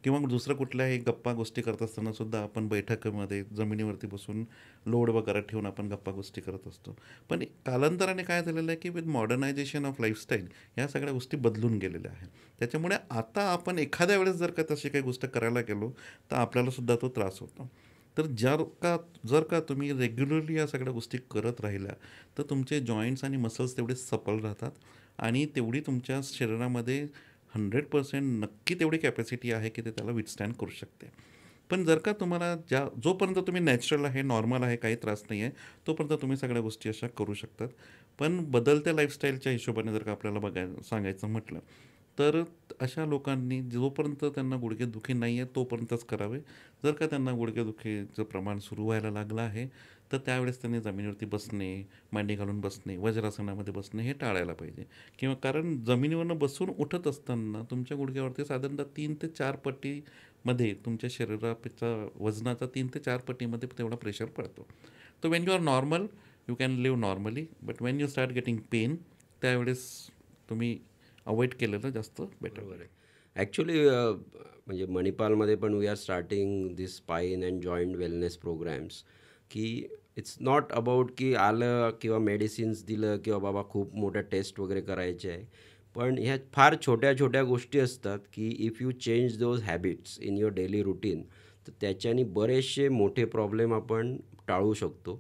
[SPEAKER 2] किंवा दुसरं कुठल्याही गप्पा गोष्टी करत असताना सुद्धा आपण बैठकीमध्ये जमिनीवरती बसून लोड वगैरे ठेवून आपण गप्पा गोष्टी करत असतो. पण कालांतराने काय झालेलं आहे की विथ मॉडर्नायझेशन ऑफ लाईफस्टाईल ह्या सगळ्या गोष्टी बदलून गेलेल्या आहेत. त्याच्यामुळे आता आपण एखाद्या वेळेस जर का तशी काही गोष्ट करायला गेलो तर आपल्याला सुद्धा तो त्रास होतो. तर जर का तुम्ही रेग्युलरली या सगळ्या गोष्टी करत राहिल्या तर तुमचे जॉईंट्स आणि मसल्स तेवढे सपल राहतात आणि तेवढी तुमच्या शरीरामध्ये 100% नक्की तेवढी कॅपॅसिटी आहे की ते त्याला विथस्टँड करू शकते. पण जर का तुम्हाला जोपर्यंत तुम्ही नॅचरल आहे, नॉर्मल आहे, काही त्रास नाही आहे, तोपर्यंत तुम्ही सगळ्या गोष्टी अशा करू शकतात. पण बदलत्या लाईफस्टाईलच्या हिशोबाने जर का आपल्याला सांगायचं म्हटलं तर अशा लोकांनी जोपर्यंत त्यांना गुडघेदुखी नाही आहे तोपर्यंतच करावे. जर का त्यांना गुडघेदुखीचं प्रमाण सुरू व्हायला लागलं आहे तर त्यावेळेस त्यांनी जमिनीवरती बसणे, मांडी घालून बसणे, वज्रासनामध्ये बसणे हे टाळायला पाहिजे. किंवा कारण जमिनीवरनं बसून उठत असताना तुमच्या गुडघ्यावरती साधारणतः 3 ते 4 पटीमध्ये तुमच्या शरीराच्या वजनाचा 3 ते 4 पटीमध्ये तेवढा प्रेशर पडतो. तर when you are normal you can live normally, but when you start getting pain त्यावेळेस तुम्ही अवॉइड केलेलं जास्त बेटर.
[SPEAKER 1] बरोबर आहे. ॲक्च्युली म्हणजे मणिपालमध्ये पण we are starting this spine and joint wellness programmes, की इट्स नॉट अबाउट की आलं किंवा मेडिसिन्स दिलं किंवा बाबा खूप मोठ्या टेस्ट वगैरे करायचे आहे. पण ह्या फार छोट्या छोट्या गोष्टी असतात की if you change those habits in your daily routine तर त्याच्याने बरेचसे मोठे प्रॉब्लेम आपण टाळू शकतो.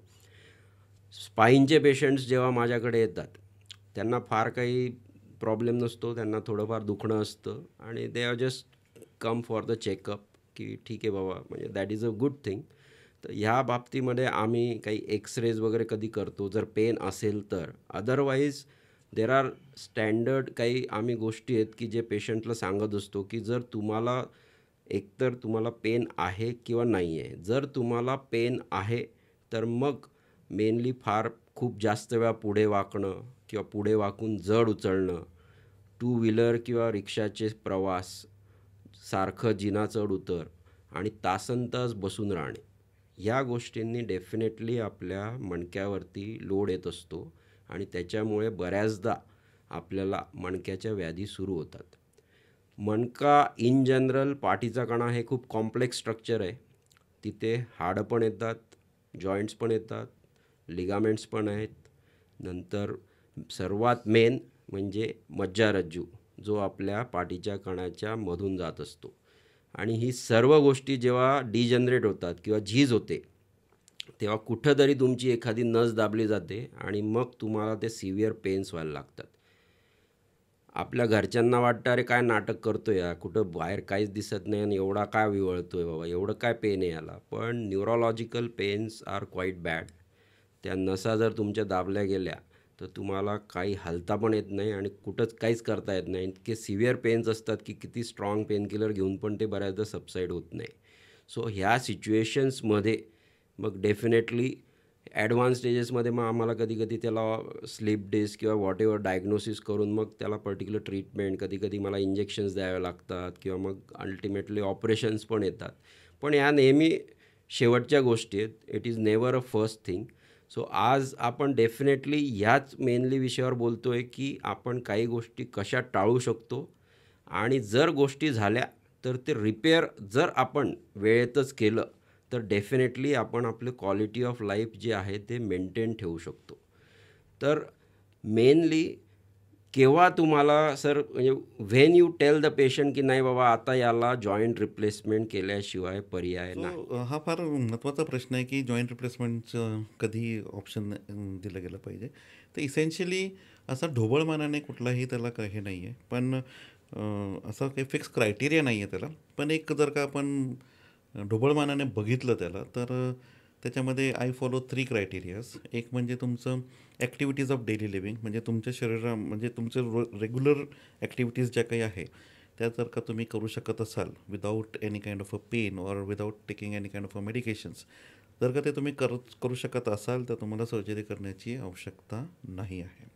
[SPEAKER 1] स्पाईनचे पेशंट्स जेव्हा माझ्याकडे येतात त्यांना फार काही प्रॉब्लेम नसतो, त्यांना थोडंफार दुखणं असतं आणि they are just come for the checkup की ठीक आहे बाबा, म्हणजे that is a good thing. तर ह्या बाबतीमध्ये आम्ही काही एक्सरेज वगैरे कधी करतो जर पेन असेल तर. अदरवाईज देर आर स्टँडर्ड काही आम्ही गोष्टी आहेत की जे पेशंटला सांगत असतो की जर तुम्हाला एकतर तुम्हाला पेन आहे किंवा नाही आहे. जर तुम्हाला पेन आहे तर मग मेनली फार खूप जास्त वेळा पुढे वाकणं किंवा पुढे वाकून जड उचलणं, टू व्हीलर किंवा रिक्षाचे प्रवास, सारखं जिना चढ उतर आणि तासनतास बसून राहणे, ह्या गोष्टींनी डेफिनेटली आपल्या मणक्यावरती लोड येत असतो आणि त्याच्यामुळे बऱ्याचदा आपल्याला मणक्याच्या व्याधी सुरू होतात. मणका इन जनरल पाठीचा कणा हे खूप कॉम्प्लेक्स स्ट्रक्चर आहे. तिथे हाडं पण येतात, जॉईंट्स पण येतात, लिगामेंट्स पण आहेत. नंतर सर्वात मेन म्हणजे मज्जारज्जू जो आपल्या पाठीच्या कणाच्या मधून जात असतो. आणि ही सर्व गोष्टी जेव्हा डिजनरेट होतात किंवा झीज होते तेव्हा कुठेतरी तुमची एखादी नस दाबली जाते आणि मग तुम्हाला ते सिव्हिअर पेन्स व्हायला लागतात. आपल्या घरच्यांना वाटतं, "अरे काय नाटक करतोय हा, कुठं बाहेर काहीच दिसत नाही आणि एवढा काय विव्हळतोय बाबा, एवढं काय पेन आहे याला." पण neurological pains are quite bad. त्या नसा जर तुमच्या दाबल्या गेल्या, तर तुम्हाला काही हलता पण येत नाही आणि कुठंच काहीच करता येत नाही. इतके सिव्हिअर पेन्स असतात, की किती स्ट्राँग पेनकिलर घेऊन पण ते बऱ्याचदा सबसाईड होत नाही. सो ह्या सिच्युएशन्समध्ये मग डेफिनेटली ॲडव्हान्स स्टेजेसमध्ये मग आम्हाला कधी-कधी त्याला स्लीप डिस्क किंवा व्हॉटएव्हर डायग्नोसिस करून मग त्याला पर्टिक्युलर ट्रीटमेंट, कधी-कधी मला इंजेक्शन्स द्यावे लागतात किंवा मग अल्टिमेटली ऑपरेशन्स पण येतात. पण ह्या नेहमी शेवटच्या गोष्टी आहेत. It is never a first thing. So आज आपण डेफिनेटली ह्याच मेनली विषयावर बोलतो आहे, की आपण काही गोष्टी कशा टाळू शकतो आणि जर गोष्टी झाल्या, तर ते रिपेअर जर आपण वेळेतच केलं, तर डेफिनेटली आपण आपलं क्वालिटी ऑफ लाईफ जे आहे ते मेंटेन ठेवू शकतो. तर मेनली केव्हा तुम्हाला सर म्हणजे when you tell the patient की नाही बाबा आता याला जॉइंट रिप्लेसमेंट केल्याशिवाय पर्याय नाही.
[SPEAKER 2] हा फार महत्त्वाचा प्रश्न आहे की जॉईंट रिप्लेसमेंटचं कधी ऑप्शन दिलं गेलं पाहिजे. तर इसेन्शियली असा ढोबळमानाने कुठलाही त्याला काही नाही आहे. पण असा काही फिक्स क्रायटेरिया नाही आहे त्याला. पण एक जर का आपण ढोबळमानाने बघितलं त्याला तर त्याच्यामध्ये आय फॉलो 3 क्रायटेरियाज. एक म्हणजे तुमचं ॲक्टिव्हिटीज ऑफ डेली लिव्हिंग, म्हणजे तुमच्या म्हणजे तुमचं रेग्युलर ॲक्टिव्हिटीज ज्या काही आहे त्या जर का तुम्ही करू शकत असाल without any kind of a pain और without taking any kind of a medications, जर का ते तुम्ही करू शकत असाल तर तुम्हाला सर्जरी करण्याची आवश्यकता नाही आहे.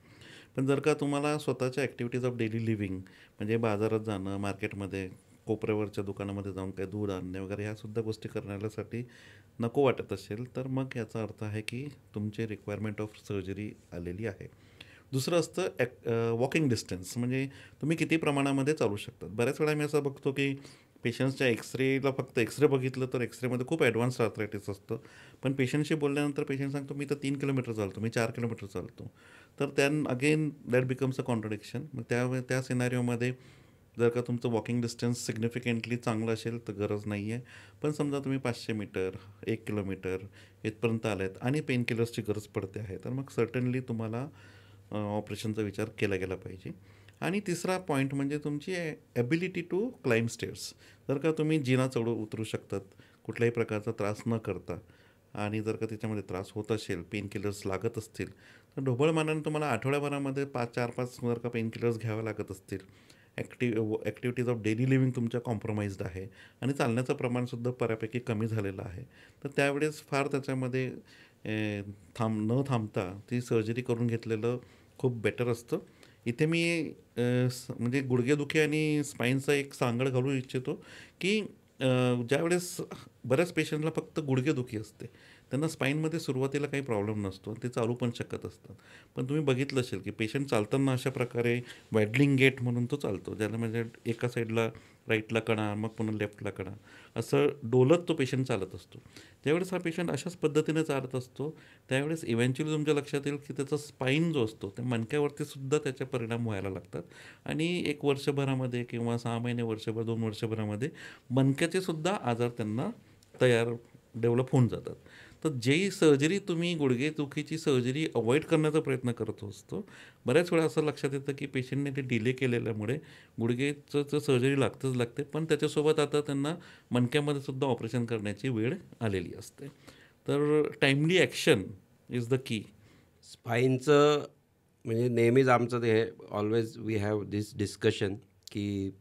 [SPEAKER 2] पण जर का तुम्हाला स्वतःच्या ॲक्टिव्हिटीज ऑफ डेली लिव्हिंग म्हणजे बाजारात जाणं, मार्केटमध्ये कोपऱ्यावरच्या दुकानामध्ये जाऊन काही दूध आणणे वगैरे ह्यासुद्धा गोष्टी करण्यासाठी नको वाटत असेल, तर मग याचा अर्थ आहे की तुमची रिक्वायरमेंट ऑफ सर्जरी आलेली आहे. दुसरं असतं वॉकिंग डिस्टन्स, म्हणजे तुम्ही किती प्रमाणामध्ये चालू शकतात. बऱ्याच वेळा मी असं बघतो की पेशंट्सच्या एक्सरेला फक्त एक्सरे बघितलं तर एक्सरेमध्ये खूप ॲडव्हान्स आर्थरायटिस असतं. पण पेशंटशी बोलल्यानंतर पेशंट सांगतो मी तर 3 किलोमीटर चालतो, मी 4 किलोमीटर चालतो. तर again that becomes a contradiction. मग त्या सिनारिओमध्ये जर का तुमचं वॉकिंग डिस्टन्स सिग्निफिकंटली चांगलं असेल तर गरज नाही आहे. पण समजा तुम्ही 500 मीटर, 1 किलोमीटर इथपर्यंत आलात आणि पेनकिलर्सची गरज पडते आहे, तर मग सर्टनली तुम्हाला ऑपरेशनचा विचार केला गेला पाहिजे. आणि तिसरा पॉईंट म्हणजे तुमची ॲबिलिटी टू क्लाइंब स्टेअर्स. जर का तुम्ही जिना उतरू शकतात कुठल्याही प्रकारचा त्रास न करता, आणि जर का त्याच्यामध्ये त्रास होत असेल, पेनकिलर्स लागत असतील, तर ढोबळमानाने तुम्हाला आठवड्याभरामध्ये 4-5 जर का पेनकिलर्स घ्यावे लागत असतील, ॲक्टिव्हिटीज ऑफ डेली लिव्हिंग तुमच्या कॉम्प्रोमाइज्ड आहे आणि चालण्याचं प्रमाणसुद्धा बऱ्यापैकी कमी झालेलं आहे, तर त्यावेळेस फार त्याच्यामध्ये न थांबता ती सर्जरी करून घेतलेलं खूप बेटर असतं. इथे मी म्हणजे गुडघेदुखी आणि स्पाईनचा एक सांगड घालू इच्छितो की ज्यावेळेस बऱ्याच पेशंटला फक्त गुडघेदुखी असते, त्यांना स्पाईनमध्ये सुरुवातीला काही प्रॉब्लेम नसतो, ते चालू पण शकत असतात. पण तुम्ही बघितलं असेल की पेशंट चालताना अशा प्रकारे वॅडलिंग गेट म्हणून तो चालतो, ज्याला म्हणजे एका साईडला राईटला कणा, मग पुन्हा लेफ्टला कणा, असं डोलत तो पेशंट चालत असतो. ज्यावेळेस हा पेशंट अशाच पद्धतीने चालत असतो, त्यावेळेस इव्हेंच्युअली तुमच्या लक्षात येईल की त्याचा स्पाईन जो असतो त्या मणक्यावरती सुद्धा त्याचे परिणाम व्हायला लागतात. आणि 1 वर्षभरामध्ये किंवा 6 महिने, वर्षभर, 2 वर्षभरामध्ये मणक्याचे सुद्धा आजार त्यांना डेव्हलप होऊन जातात. तर जी सर्जरी तुम्ही गुडघेदुखीची सर्जरी अवॉइड करण्याचा प्रयत्न करत असतो, बऱ्याच वेळा असं लक्षात येतं की पेशंटने ते डिले केलेल्यामुळे गुडघेचं सर्जरी लागते, पण त्याच्यासोबत आता त्यांना मणक्यामध्ये सुद्धा ऑपरेशन करण्याची वेळ आलेली असते. तर timely action is the key.
[SPEAKER 1] स्पाईनचं म्हणजे नेहमीच आमचं ते always we have this discussion की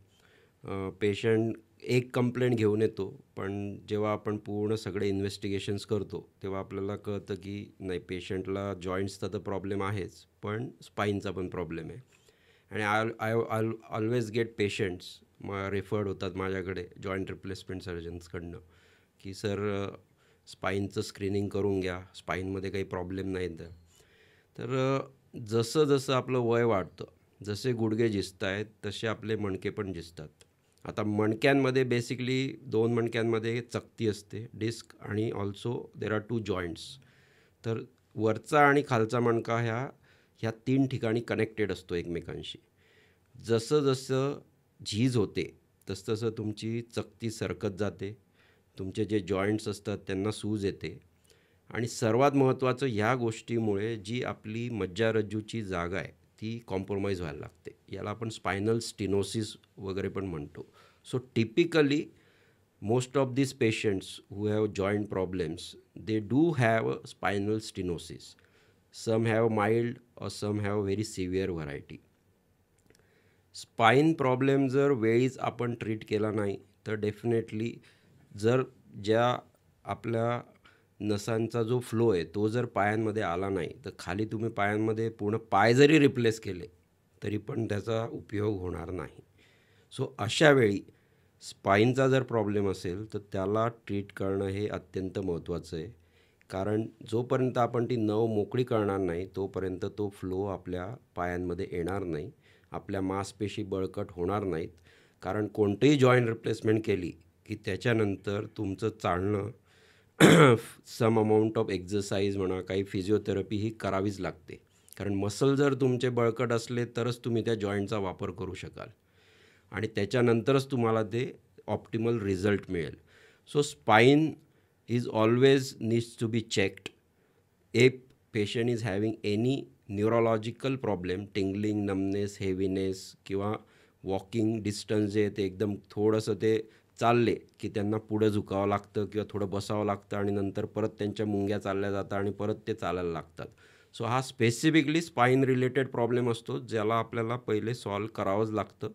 [SPEAKER 1] पेशंट एक कंप्लेंट घेऊन येतो, पण जेव्हा आपण पूर्ण सगळे इन्व्हेस्टिगेशन्स करतो तेव्हा आपल्याला कळतं की नाही, पेशंटला जॉईंट्सचा तर प्रॉब्लेम आहेच, पण स्पाईनचा पण प्रॉब्लेम आहे. आणि I always get patients referred होतात माझ्याकडे जॉईंट रिप्लेसमेंट सर्जन्सकडनं की सर स्पाईनचं स्क्रीनिंग करून घ्या, स्पाईनमध्ये काही प्रॉब्लेम नाही. तर जसं जसं आपलं वय वाढतं, जसे गुडघे झिजत आहेत तसे आपले मणके पण झिजतात. आता मणक्यांमध्ये बेसिकली 2 मणक्यांमध्ये चकती असते, डिस्क, आणि ऑल्सो देर आर 2 जॉईंट्स. तर वरचा आणि खालचा मणका ह्या 3 ठिकाणी कनेक्टेड असतो एकमेकांशी. जसं जसं झीज होते तसं तुमची चकती सरकत जाते, तुमचे जे जॉईंट्स असतात त्यांना सूज येते आणि सर्वात महत्त्वाचं ह्या गोष्टीमुळे जी आपली मज्जारज्जूची जागा आहे ती कॉम्प्रोमाइज व्हायला लागते. याला आपण स्पायनल स्टिनोसिस वगैरे पण म्हणतो. So typically most of these patients who have joint problems, they do have a spinal stenosis. Some have mild or some have very severe variety. Spine problem जर वेळीच आपण ट्रीट केला नाही तर डेफिनेटली जर ज्या आपल्या नसांचा जो फ्लो आहे तो जर पायांमध्ये आला नाही तर खाली तुम्ही पायांमध्ये पूर्ण पाय जरी रिप्लेस केले तरी पण त्याचा उपयोग होणार नाही. सो अशा वेळी स्पाईनचा जर प्रॉब्लेम असेल तर त्याला ट्रीट करणं हे अत्यंत महत्त्वाचं आहे. कारण जोपर्यंत आपण ती नव मोकळी करणार नाही तोपर्यंत तो फ्लो आपल्या पायांमध्ये येणार नाही, आपल्या मांसपेशी बळकट होणार नाहीत. कारण कोणतीही जॉईंट रिप्लेसमेंट केली की त्याच्यानंतर तुमचं चालणं सम अमाऊंट ऑफ एक्झरसाइज म्हणा, काही फिजिओथेरपी ही करावीच लागते. कारण मसल जर तुमचे बळकट असले तरच तुम्ही त्या जॉईंटचा वापर करू शकाल आणि त्याच्यानंतरच तुम्हाला ते ऑप्टिमल रिझल्ट मिळेल. So spine is always needs to be checked. If patient is having any neurological problem, tingling, numbness, heaviness किंवा वॉकिंग डिस्टन्स जे ते एकदम थोडंसं ते चालले की त्यांना पुढं झुकावं लागतं किंवा थोडं बसावं लागतं आणि नंतर परत त्यांच्या मुंग्या चालल्या जातात आणि परत ते चालायला लागतात. सो हा स्पेसिफिकली स्पाईन रिलेटेड प्रॉब्लेम असतो ज्याला आपल्याला पहिले सॉल्व करावंच लागतं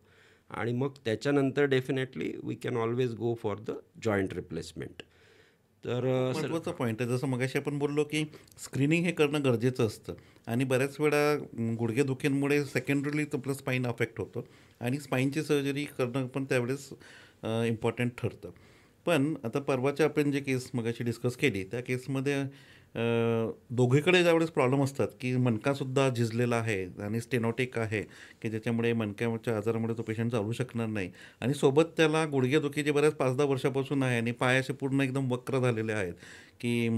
[SPEAKER 1] आणि मग त्याच्यानंतर definitely we can always go for the joint replacement. तर सर
[SPEAKER 2] महत्त्वाचा पॉईंट आहे. जसं मगाशी आपण बोललो की स्क्रीनिंग हे करणं गरजेचं असतं आणि बऱ्याच वेळा गुडघेदुखींमुळे सेकंडरीली आपलं स्पाईन अफेक्ट होतं आणि स्पाईनची सर्जरी करणं पण त्यावेळेस इम्पॉर्टंट ठरतं. पण आता परवाच्या आपण जे केस मगाशी डिस्कस केली त्या केसमध्ये दोघीकडे ज्यावेळेस प्रॉब्लेम असतात की मणकासुद्धा झिजलेला आहे आणि स्टेनोटिक आहे की ज्याच्यामुळे मणक्याच्या आजारामुळे तो पेशंट चालू शकणार नाही आणि सोबत त्याला गुडघेदुखी जे बऱ्याच 5-10 वर्षापासून आहे आणि पाय असे पूर्ण एकदम वक्र झालेले आहेत की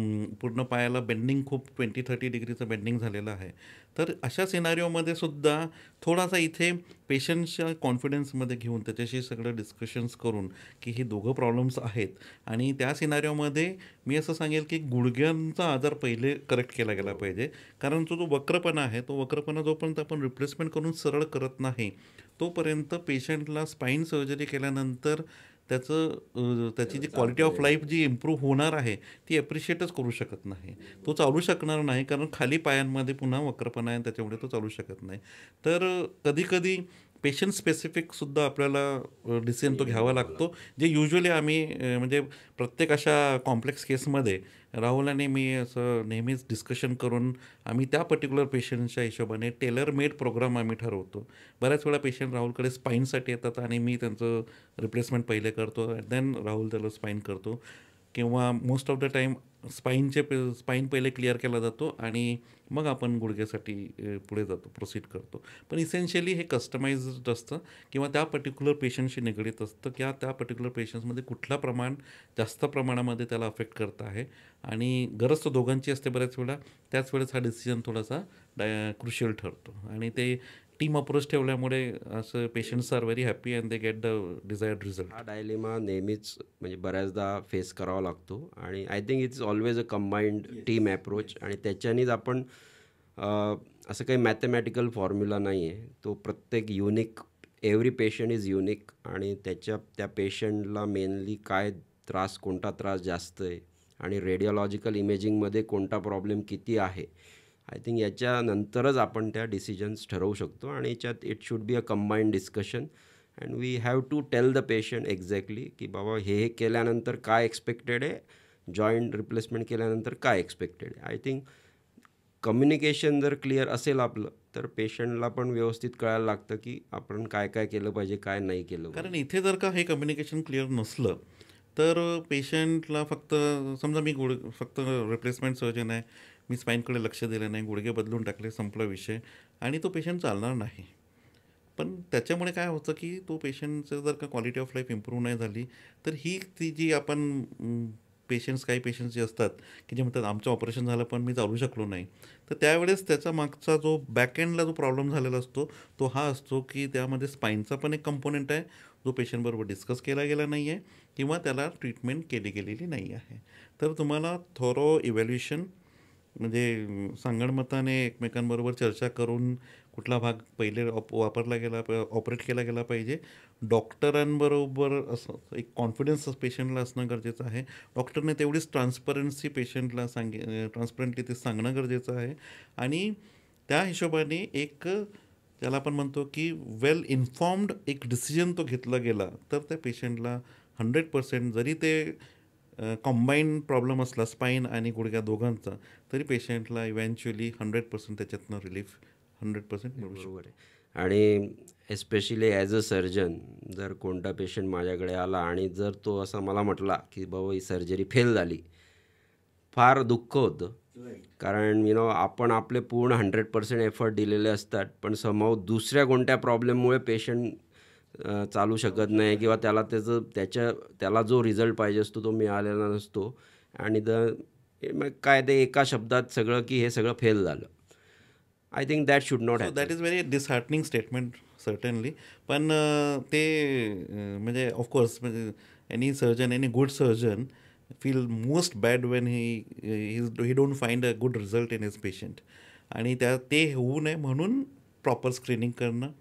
[SPEAKER 2] पूर्ण पायाला बेंडिंग खूप 20-30 डिग्रीचं बेंडिंग झालेलं आहे. तर अशा सिनारिओमध्ये सुद्धा थोडासा इथे पेशंटच्या कॉन्फिडन्समध्ये घेऊन त्याच्याशी सगळं डिस्कशन्स करून की हे दोघं प्रॉब्लेम्स आहेत आणि त्या सिनारिओमध्ये मी असं सांगेल की गुडघ्यांचा आजार पहिले करेक्ट केला गेला पाहिजे. कारण जो वक्रपणा आहे तो वक्रपणा जोपर्यंत आपण रिप्लेसमेंट करून सरळ करत नाही तोपर्यंत पेशंटला स्पाईन सर्जरी केल्यानंतर त्याची जी क्वालिटी ऑफ लाईफ जी इम्प्रूव्ह होणार आहे ती ॲप्रिशिएटच करू शकत नाही. तो चालू शकणार नाही कारण खाली पायांमध्ये पुन्हा वक्रपणा आहे त्याच्यामुळे तो चालू शकत नाही. तर कधीकधी पेशंट स्पेसिफिकसुद्धा आपल्याला डिसिजन तो घ्यावा लागतो जे युजली आम्ही म्हणजे प्रत्येक अशा कॉम्प्लेक्स केसमध्ये राहुल आणि मी असं नेहमीच डिस्कशन करून आम्ही त्या पर्टिक्युलर पेशंटच्या हिशोबाने टेलर मेड प्रोग्राम आम्ही ठरवतो. बऱ्याच वेळा पेशंट राहुलकडे स्पाईनसाठी येतात आणि मी त्यांचं रिप्लेसमेंट पहिले करतो देन राहुल त्याला स्पाईन करतो किंवा most of the time spine पहिले क्लिअर केला जातो आणि मग आपण गुडघ्यासाठी पुढे जातो प्रोसीड करतो. पण इसेन्शियली हे कस्टमाइज्ड असतं किंवा त्या पर्टिक्युलर पेशंटशी निगडीत असतं किंवा त्या पर्टिक्युलर पेशंट्समध्ये कुठला प्रमाण जास्त प्रमाणामध्ये त्याला अफेक्ट करत आहे आणि गरज तर दोघांची असते बऱ्याच वेळा. त्याच वेळेस हा डिसिजन थोडासा क्रुशियल ठरतो आणि ते टीम अप्रोच ठेवल्यामुळे असं patients are very happy and they get the desired result.
[SPEAKER 1] हा डायलेमा नेहमीच म्हणजे बऱ्याचदा फेस करावा लागतो आणि I think it's always a combined team approach आणि त्याच्यानेच आपण असं काही मॅथमॅटिकल फॉर्म्युला नाही आहे. तो प्रत्येक unique every patient is unique आणि त्या पेशंटला मेनली काय त्रास कोणता त्रास जास्त आहे आणि रेडिओलॉजिकल इमेजिंगमध्ये कोणता प्रॉब्लेम किती आहे. आय थिंक याच्यानंतरच आपण त्या डिसिजन्स ठरवू शकतो आणि याच्यात it should be a combined discussion and we have to tell the patient exactly की बाबा हे केल्यानंतर काय एक्सपेक्टेड आहे, जॉईंट रिप्लेसमेंट केल्यानंतर काय एक्सपेक्टेड आहे. आय थिंक कम्युनिकेशन जर क्लिअर असेल आपलं तर पेशंटला पण व्यवस्थित कळायला लागतं की आपण काय काय केलं पाहिजे काय नाही केलं
[SPEAKER 2] कारण
[SPEAKER 1] पाहिजे.
[SPEAKER 2] इथे जर का हे कम्युनिकेशन क्लिअर नसलं तर पेशंटला फक्त समजा मी फक्त रिप्लेसमेंट सर्जन आहे, मी स्पाईनकडे लक्ष दिलं नाही, गुडघे बदलून टाकले, संपला विषय आणि तो पेशंट चालणार नाही. पण त्याच्यामुळे काय होतं की तो पेशंटचं जर का क्वालिटी ऑफ लाईफ इम्प्रूव्ह नाही झाली तर ही ती जी आपण पेशंट्स काही पेशंट्स जे असतात की जे म्हणतात आमचं ऑपरेशन झालं पण मी चालू शकलो नाही. तर त्यावेळेस त्याचा मागचा जो बॅकएंडला जो प्रॉब्लेम झालेला असतो तो हा असतो की त्यामध्ये स्पाईनचा पण एक कंपोनेंट आहे जो पेशंटबरोबर डिस्कस केला गेला नाही आहे किंवा त्याला ट्रीटमेंट केली गेलेली नाही आहे. तर तुम्हाला थोरो इव्हॅल्युएशन म्हणजे संगणमताने एकमेकांबरोबर चर्चा करून कुठला भाग पहिले वापरला गेला ऑपरेट केला गेला पाहिजे. डॉक्टरांबरोबर असं एक कॉन्फिडन्स पेशंटला असणं गरजेचं आहे. डॉक्टरने तेवढीच ट्रान्सपरन्सी पेशंटला ट्रान्सपरंटली ते सांगणं गरजेचं आहे. आणि त्या हिशोबाने एक त्याला आपण म्हणतो की वेल इन्फॉर्म्ड एक डिसिजन तो घेतला गेला तर त्या पेशंटला 100% जरी ते कॉम्बाईन प्रॉब्लेम असला स्पाईन आणि गुडघ्या दोघांचा तरी पेशंटला इव्हेंच्युअली 100% त्याच्यातनं रिलीफ 100% मिळू शकतो.
[SPEAKER 1] बरोबर आहे. आणि एस्पेशली ॲज अ सर्जन जर कोणता पेशंट माझ्याकडे आला आणि जर तो असा मला म्हटला की बाबा ही सर्जरी फेल झाली, फार दुःख होतं. कारण आपण आपले पूर्ण 100% एफर्ट दिलेले असतात, पण समहाऊ दुसऱ्या कोणत्या प्रॉब्लेममुळे पेशंट चालू शकत नाही किंवा त्याला जो रिझल्ट पाहिजे असतो तो मिळालेला नसतो. आणि मग काय ते एका शब्दात सगळं की हे सगळं फेल झालं. I think that should not
[SPEAKER 2] so
[SPEAKER 1] happen.
[SPEAKER 2] That is very disheartening statement certainly. पण ते म्हणजे ऑफकोर्स म्हणजे any surgeon any good surgeon feel most bad when he don't find a good result in his patient. आणि ते होऊ नये म्हणून प्रॉपर स्क्रीनिंग करणं,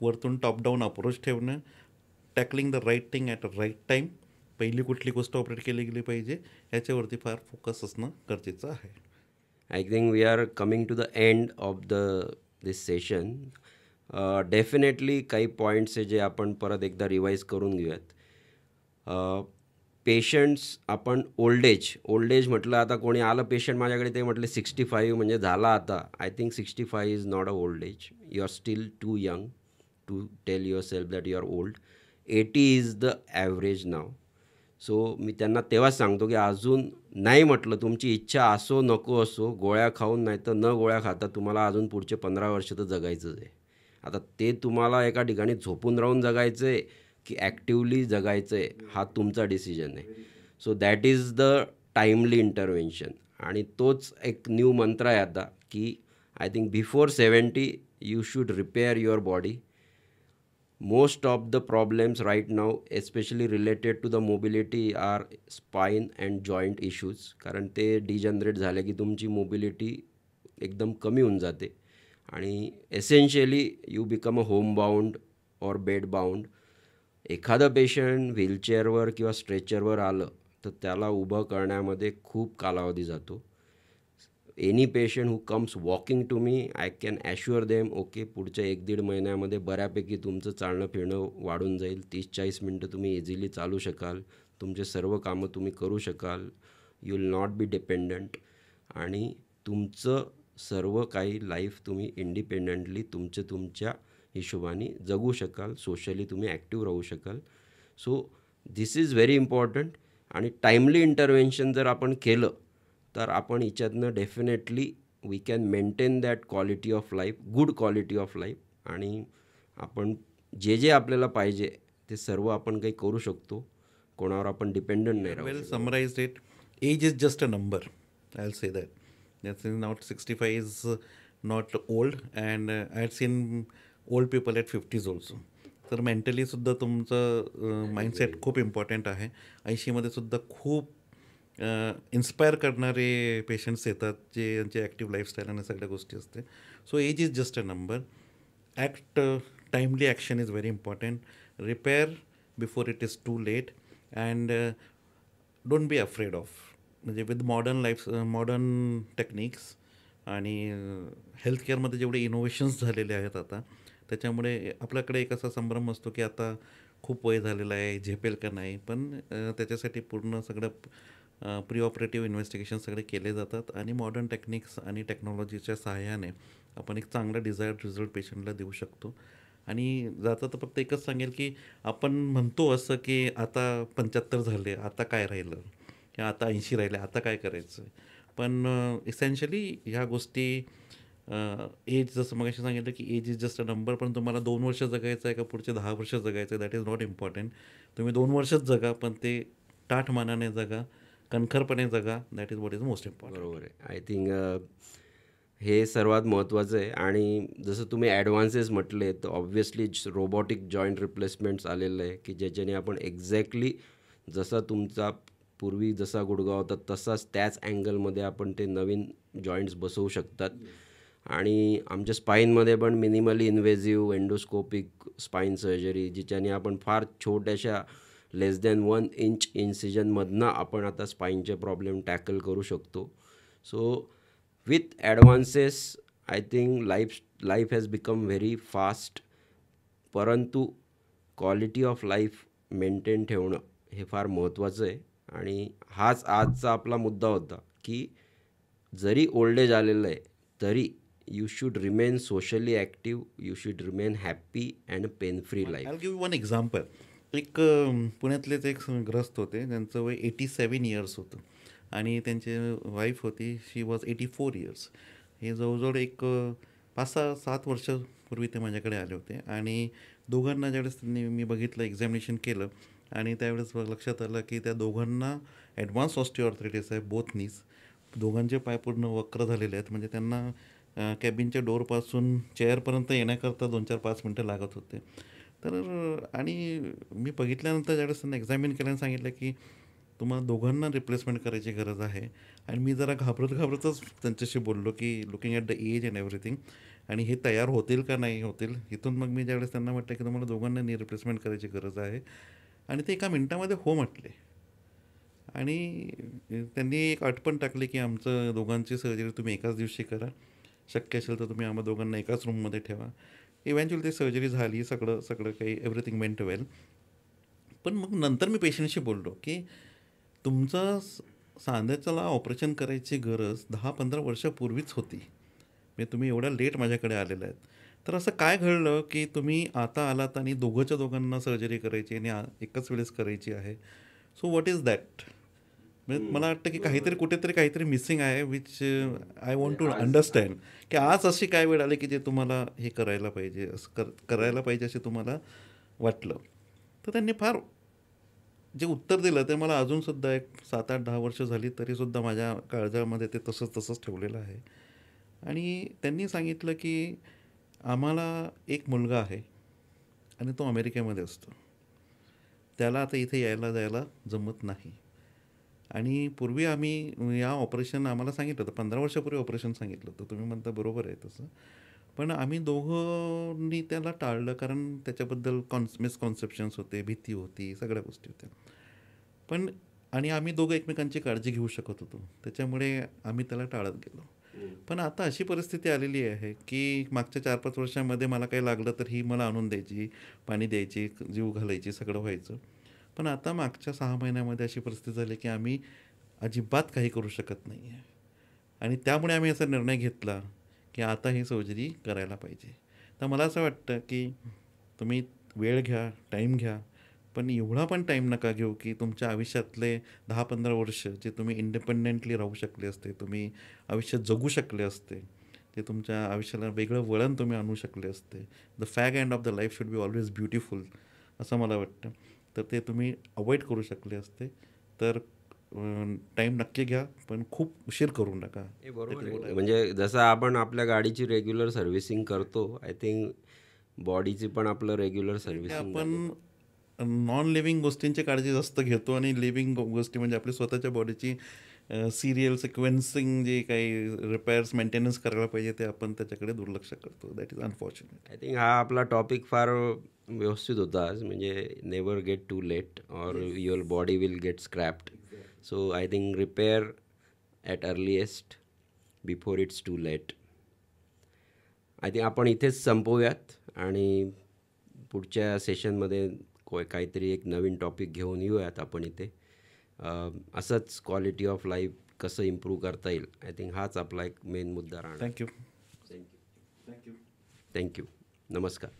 [SPEAKER 2] वरतून टॉप डाऊन अप्रोच ठेवणं, tackling the right thing at a right time, पहिली कुठली गोष्ट ऑपरेट केली गेली पाहिजे याच्यावरती फार फोकस असणं गरजेचं आहे.
[SPEAKER 1] I think we are coming to the end of this session. Definitely काही पॉईंट्स आहे जे आपण परत एकदा रिवाईज करून घेऊयात. पेशंट्स आपण ओल्ड एज म्हटलं, आता कोणी आलं पेशंट माझ्याकडे ते म्हटले 65 म्हणजे झाला आता. I think 65 is not a old age. You are still too young to tell yourself that you are old. 80 is the average now. So मी त्यांना तेव्हाच सांगतो की अजून नाही म्हटलं तुमची इच्छा असो नको असो, गोळ्या खाऊन नाही तर न गोळ्या खाता तुम्हाला अजून पुढचे 15 वर्ष तर जगायचंच आहे. आता ते तुम्हाला एका ठिकाणी झोपून राहून जगायचं आहे की ॲक्टिवली जगायचं आहे हा तुमचा डिसिजन आहे. So that is the timely intervention. आणि तोच एक न्यू मंत्र आहे आता की I think before 70 you should repair your body. Most of the problems right now, especially related to the mobility, are spine and joint issues. कारण ते डिजनरेट झाले की तुमची मोबिलिटी एकदम कमी होऊन जाते आणि essentially you become a home bound और बेड बाउंड. एखादं पेशंट व्हीलचेअरवर किंवा स्ट्रेचरवर आलं तर त्याला उभं करण्यामध्ये खूप कालावधी जातो. Any patient who comes walking to me, I can assure them okay पुढच्या 1-1.5 महिन्यामध्ये बऱ्यापैकी तुमचं चालणं फिरणं वाढून जाईल. 30-40 मिनटं तुम्ही इझिली चालू शकाल, तुमचे सर्व कामं तुम्ही करू शकाल, you will not be dependent आणि तुमचं सर्व काही लाईफ तुम्ही इंडिपेंडंटली तुमच्या हिशोबाने जगू शकाल, सोशली तुम्ही ॲक्टिव्ह राहू शकाल. So this is very important. आणि टाईमली इंटरव्हेन्शन जर आपण केलं तर आपण याच्यातनं definitely we can maintain that quality of life, good quality of life. आणि आपण जे आपल्याला पाहिजे ते सर्व आपण काही करू शकतो. कोणावर आपण डिपेंडंट नाही राहू
[SPEAKER 2] वेल
[SPEAKER 1] शकत.
[SPEAKER 2] Summarised it. Age is just a number. I will say that. That's is not 65 is not old and I had seen old people at 50s also. तर मेंटलीसुद्धा तुमचं माइंडसेट खूप इम्पॉर्टंट आहे. 80मध्ये सुद्धा खूप इन्स्पायर करणारे पेशंट्स येतात जे यांचे ॲक्टिव्ह लाईफस्टाईल आणि सगळ्या गोष्टी असते. So age is just a number. Act timely action is very important. Repair before it is too late and don't be afraid of. म्हणजे विथ मॉडर्न टेक्निक्स आणि हेल्थकेअरमध्ये जेवढे इनोव्हेशन्स झालेले आहेत आता त्याच्यामुळे आपल्याकडे एक असा संभ्रम असतो की आता खूप वय झालेलं आहे, झेपेल का नाही. पण त्याच्यासाठी पूर्ण सगळं प्री ऑपरेटिव्ह इन्व्हेस्टिगेशन सगळे केले जातात आणि मॉडर्न टेक्निक्स आणि टेक्नॉलॉजीच्या सहाय्याने आपण एक चांगला डिझायर्ड रिझल्ट पेशंटला देऊ शकतो. आणि जाता तर फक्त एकच सांगेल की आपण म्हणतो असं की आता 75 झाले, आता काय राहिलं किंवा आता 80 राहिले, आता काय करायचं. पण इसेन्शियली ह्या गोष्टी एज जसं मगाशी सांगितलं की age is just a number. पण तुम्हाला 2 वर्ष जगायचं आहे का पुढचे 10 वर्ष जगायचं आहे दॅट इज नॉट इम्पॉर्टंट. तुम्ही 2 वर्षच जगा पण ते ताठ मानाने जगा, कणखरपणे जगा. That is what is most important.
[SPEAKER 1] बरोबर आहे. आय थिंक हे सर्वात महत्त्वाचं आहे. आणि जसं तुम्ही ॲडव्हान्सेस म्हटले तर ऑब्व्हियसली रोबोटिक जॉईंट रिप्लेसमेंट्स आलेलं आहे की ज्याच्याने आपण एक्झॅक्टली जसा तुमचा पूर्वी जसा गुडघा होता तसाच त्याच अँगलमध्ये आपण ते नवीन जॉईंट्स बसवू शकतात. आणि आमच्या स्पाईनमध्ये पण minimally invasive endoscopic spine surgery जिच्याने आपण फार छोट्याशा लेस दॅन 1 इंच इन्सिजनमधनं आपण आता स्पाईनचे प्रॉब्लेम टॅकल करू शकतो. So with advances I think life has become very fast, परंतु क्वालिटी ऑफ लाईफ मेंटेन ठेवणं हे फार महत्त्वाचं आहे. आणि हाच आजचा आपला मुद्दा होता की जरी ओल्ड एज आलेलं आहे तरी you should remain socially active, you should remain happy and pain free life.
[SPEAKER 2] I give one example. एक पुण्यातलेच एक ग्रस्त होते, त्यांचं वय 87 इयर्स होतं आणि त्यांची वाईफ होती, शी वॉज 84 इयर्स. हे जवळजवळ एक 5-7 वर्षापूर्वी ते माझ्याकडे आले होते आणि दोघांना ज्यावेळेस त्यांनी मी बघितलं, एक्झामिनेशन केलं आणि त्यावेळेस लक्षात आलं की त्या दोघांना ॲडव्हान्स ऑस्टिओआर्थरायटिस आहे, बोथ नीज. दोघांचे पाय पूर्ण वक्र झालेले आहेत. म्हणजे त्यांना कॅबिनच्या डोअरपासून चेअरपर्यंत येण्याकरता 2-4-5 मिनटं लागत होते. तर आणि मी बघितल्यानंतर ज्यावेळेस त्यांना एक्झामिन केल्यानं सांगितलं की तुम्हाला दोघांना रिप्लेसमेंट करायची गरज आहे. आणि मी जरा घाबरतच त्यांच्याशी बोललो की looking at the age and everything, आणि हे तयार होतील का नाही होतील. इथून मग मी ज्यावेळेस त्यांना म्हटलं की तुम्हाला दोघांना रिप्लेसमेंट करायची गरज आहे, आणि ते एका मिनटामध्ये हो म्हटले. आणि त्यांनी एक अट पण टाकली की आमचं दोघांची सर्जरी तुम्ही एकाच दिवशी करा, शक्य असेल तर तुम्ही आम्हा दोघांना एकाच रूममध्ये ठेवा. इव्हेंच्युअली ती सर्जरी झाली, सगळं काही एव्हरीथिंग वेंट वेल. पण मग नंतर मी पेशंटशी बोललो की तुमचं सांध्याला ऑपरेशन करायची गरज 10-15 वर्षापूर्वीच होती, म्हणजे तुम्ही एवढ्या लेट माझ्याकडे आलेला आहेत. तर असं काय घडलं की तुम्ही आता आलात आणि दोघांना सर्जरी करायची आणि एकाच वेळेस करायची आहे. So what is that? म्हणजे मला वाटतं की काहीतरी मिसिंग आहे, which I want to understand, की आज अशी काय वेळ आली की जे तुम्हाला हे करायला पाहिजे, असं करायला पाहिजे असे तुम्हाला वाटलं. तर त्यांनी फार जे उत्तर दिलं ते मला अजूनसुद्धा एक 7-8-10 वर्ष झाली तरीसुद्धा माझ्या काळजामध्ये ते तसंच ठेवलेलं आहे. आणि त्यांनी सांगितलं की आम्हाला एक मुलगा आहे आणि तो अमेरिकेमध्ये असतो, त्याला आता इथे यायला जायला जमत नाही. आणि पूर्वी आम्ही या ऑपरेशन आम्हाला सांगितलं होतं, 15 वर्षापूर्वी ऑपरेशन सांगितलं होतं. तुम्ही म्हणता बरोबर आहे तसं, पण आम्ही दोघांनी त्याला टाळलं कारण त्याच्याबद्दल मिसकॉन्सेप्शन्स होते, भीती होती, सगळ्या गोष्टी होत्या. पण आणि आम्ही दोघं एकमेकांची काळजी घेऊ शकत होतो, त्याच्यामुळे आम्ही त्याला टाळत गेलो. पण आता अशी परिस्थिती आलेली आहे की मागच्या 4-5 वर्षामध्ये मला काही लागलं तर ही मला आणून द्यायची, पाणी द्यायची, जीव घालायची, सगळं व्हायचं. पण आता मागच्या 6 महिन्यामध्ये अशी परिस्थिती झाली की आम्ही अजिबात काही करू शकत नाही आहे. आणि त्यामुळे आम्ही असा निर्णय घेतला की आता ही सर्जरी करायला पाहिजे. तर मला असं वाटतं की तुम्ही वेळ घ्या, टाईम घ्या, पण एवढा पण टाईम नका घेऊ की तुमच्या आयुष्यातले 10-15 वर्ष जे तुम्ही इंडिपेंडेंटली राहू शकले असते, तुम्ही आयुष्यात जगू शकले असते, ते तुमच्या आयुष्याला वेगळं वळण तुम्ही आणू शकले असते. The fag end of the life should be always beautiful, असं मला वाटतं. तर ते तुम्ही अवॉइड करू शकले असते. तर टाईम नक्की घ्या, पण खूप उशीर करू नका.
[SPEAKER 1] हे बरोबर आहे. म्हणजे जसं आपण आपल्या गाडीची रेग्युलर सर्व्हिसिंग करतो, आय थिंक बॉडीची पण आपलं रेग्युलर सर्व्हिसिंग.
[SPEAKER 2] आपण नॉन लिव्हिंग गोष्टींची काळजी जास्त घेतो आणि लिव्हिंग गोष्टी म्हणजे आपली स्वतःच्या बॉडीची सिरियल सिक्वेन्सिंग जे काही रिपेअर्स मेंटेनन्स करायला पाहिजे ते आपण त्याच्याकडे दुर्लक्ष करतो. That is unfortunate.
[SPEAKER 1] I think हा आपला टॉपिक फार व्यवस्थित होता आज. म्हणजे never get too late or your body will get scrapped. So I think repair at earliest before it's too late. I think आपण इथेच संपवूयात आणि पुढच्या सेशनमध्ये काहीतरी एक नवीन टॉपिक घेऊन येऊयात आपण इथे. असंच क्वालिटी ऑफ लाईफ कसं इम्प्रूव्ह करता येईल, आय थिंक हाच आपला एक मेन मुद्दा राहणार.
[SPEAKER 2] थँक्यू.
[SPEAKER 1] थँक्यू. नमस्कार.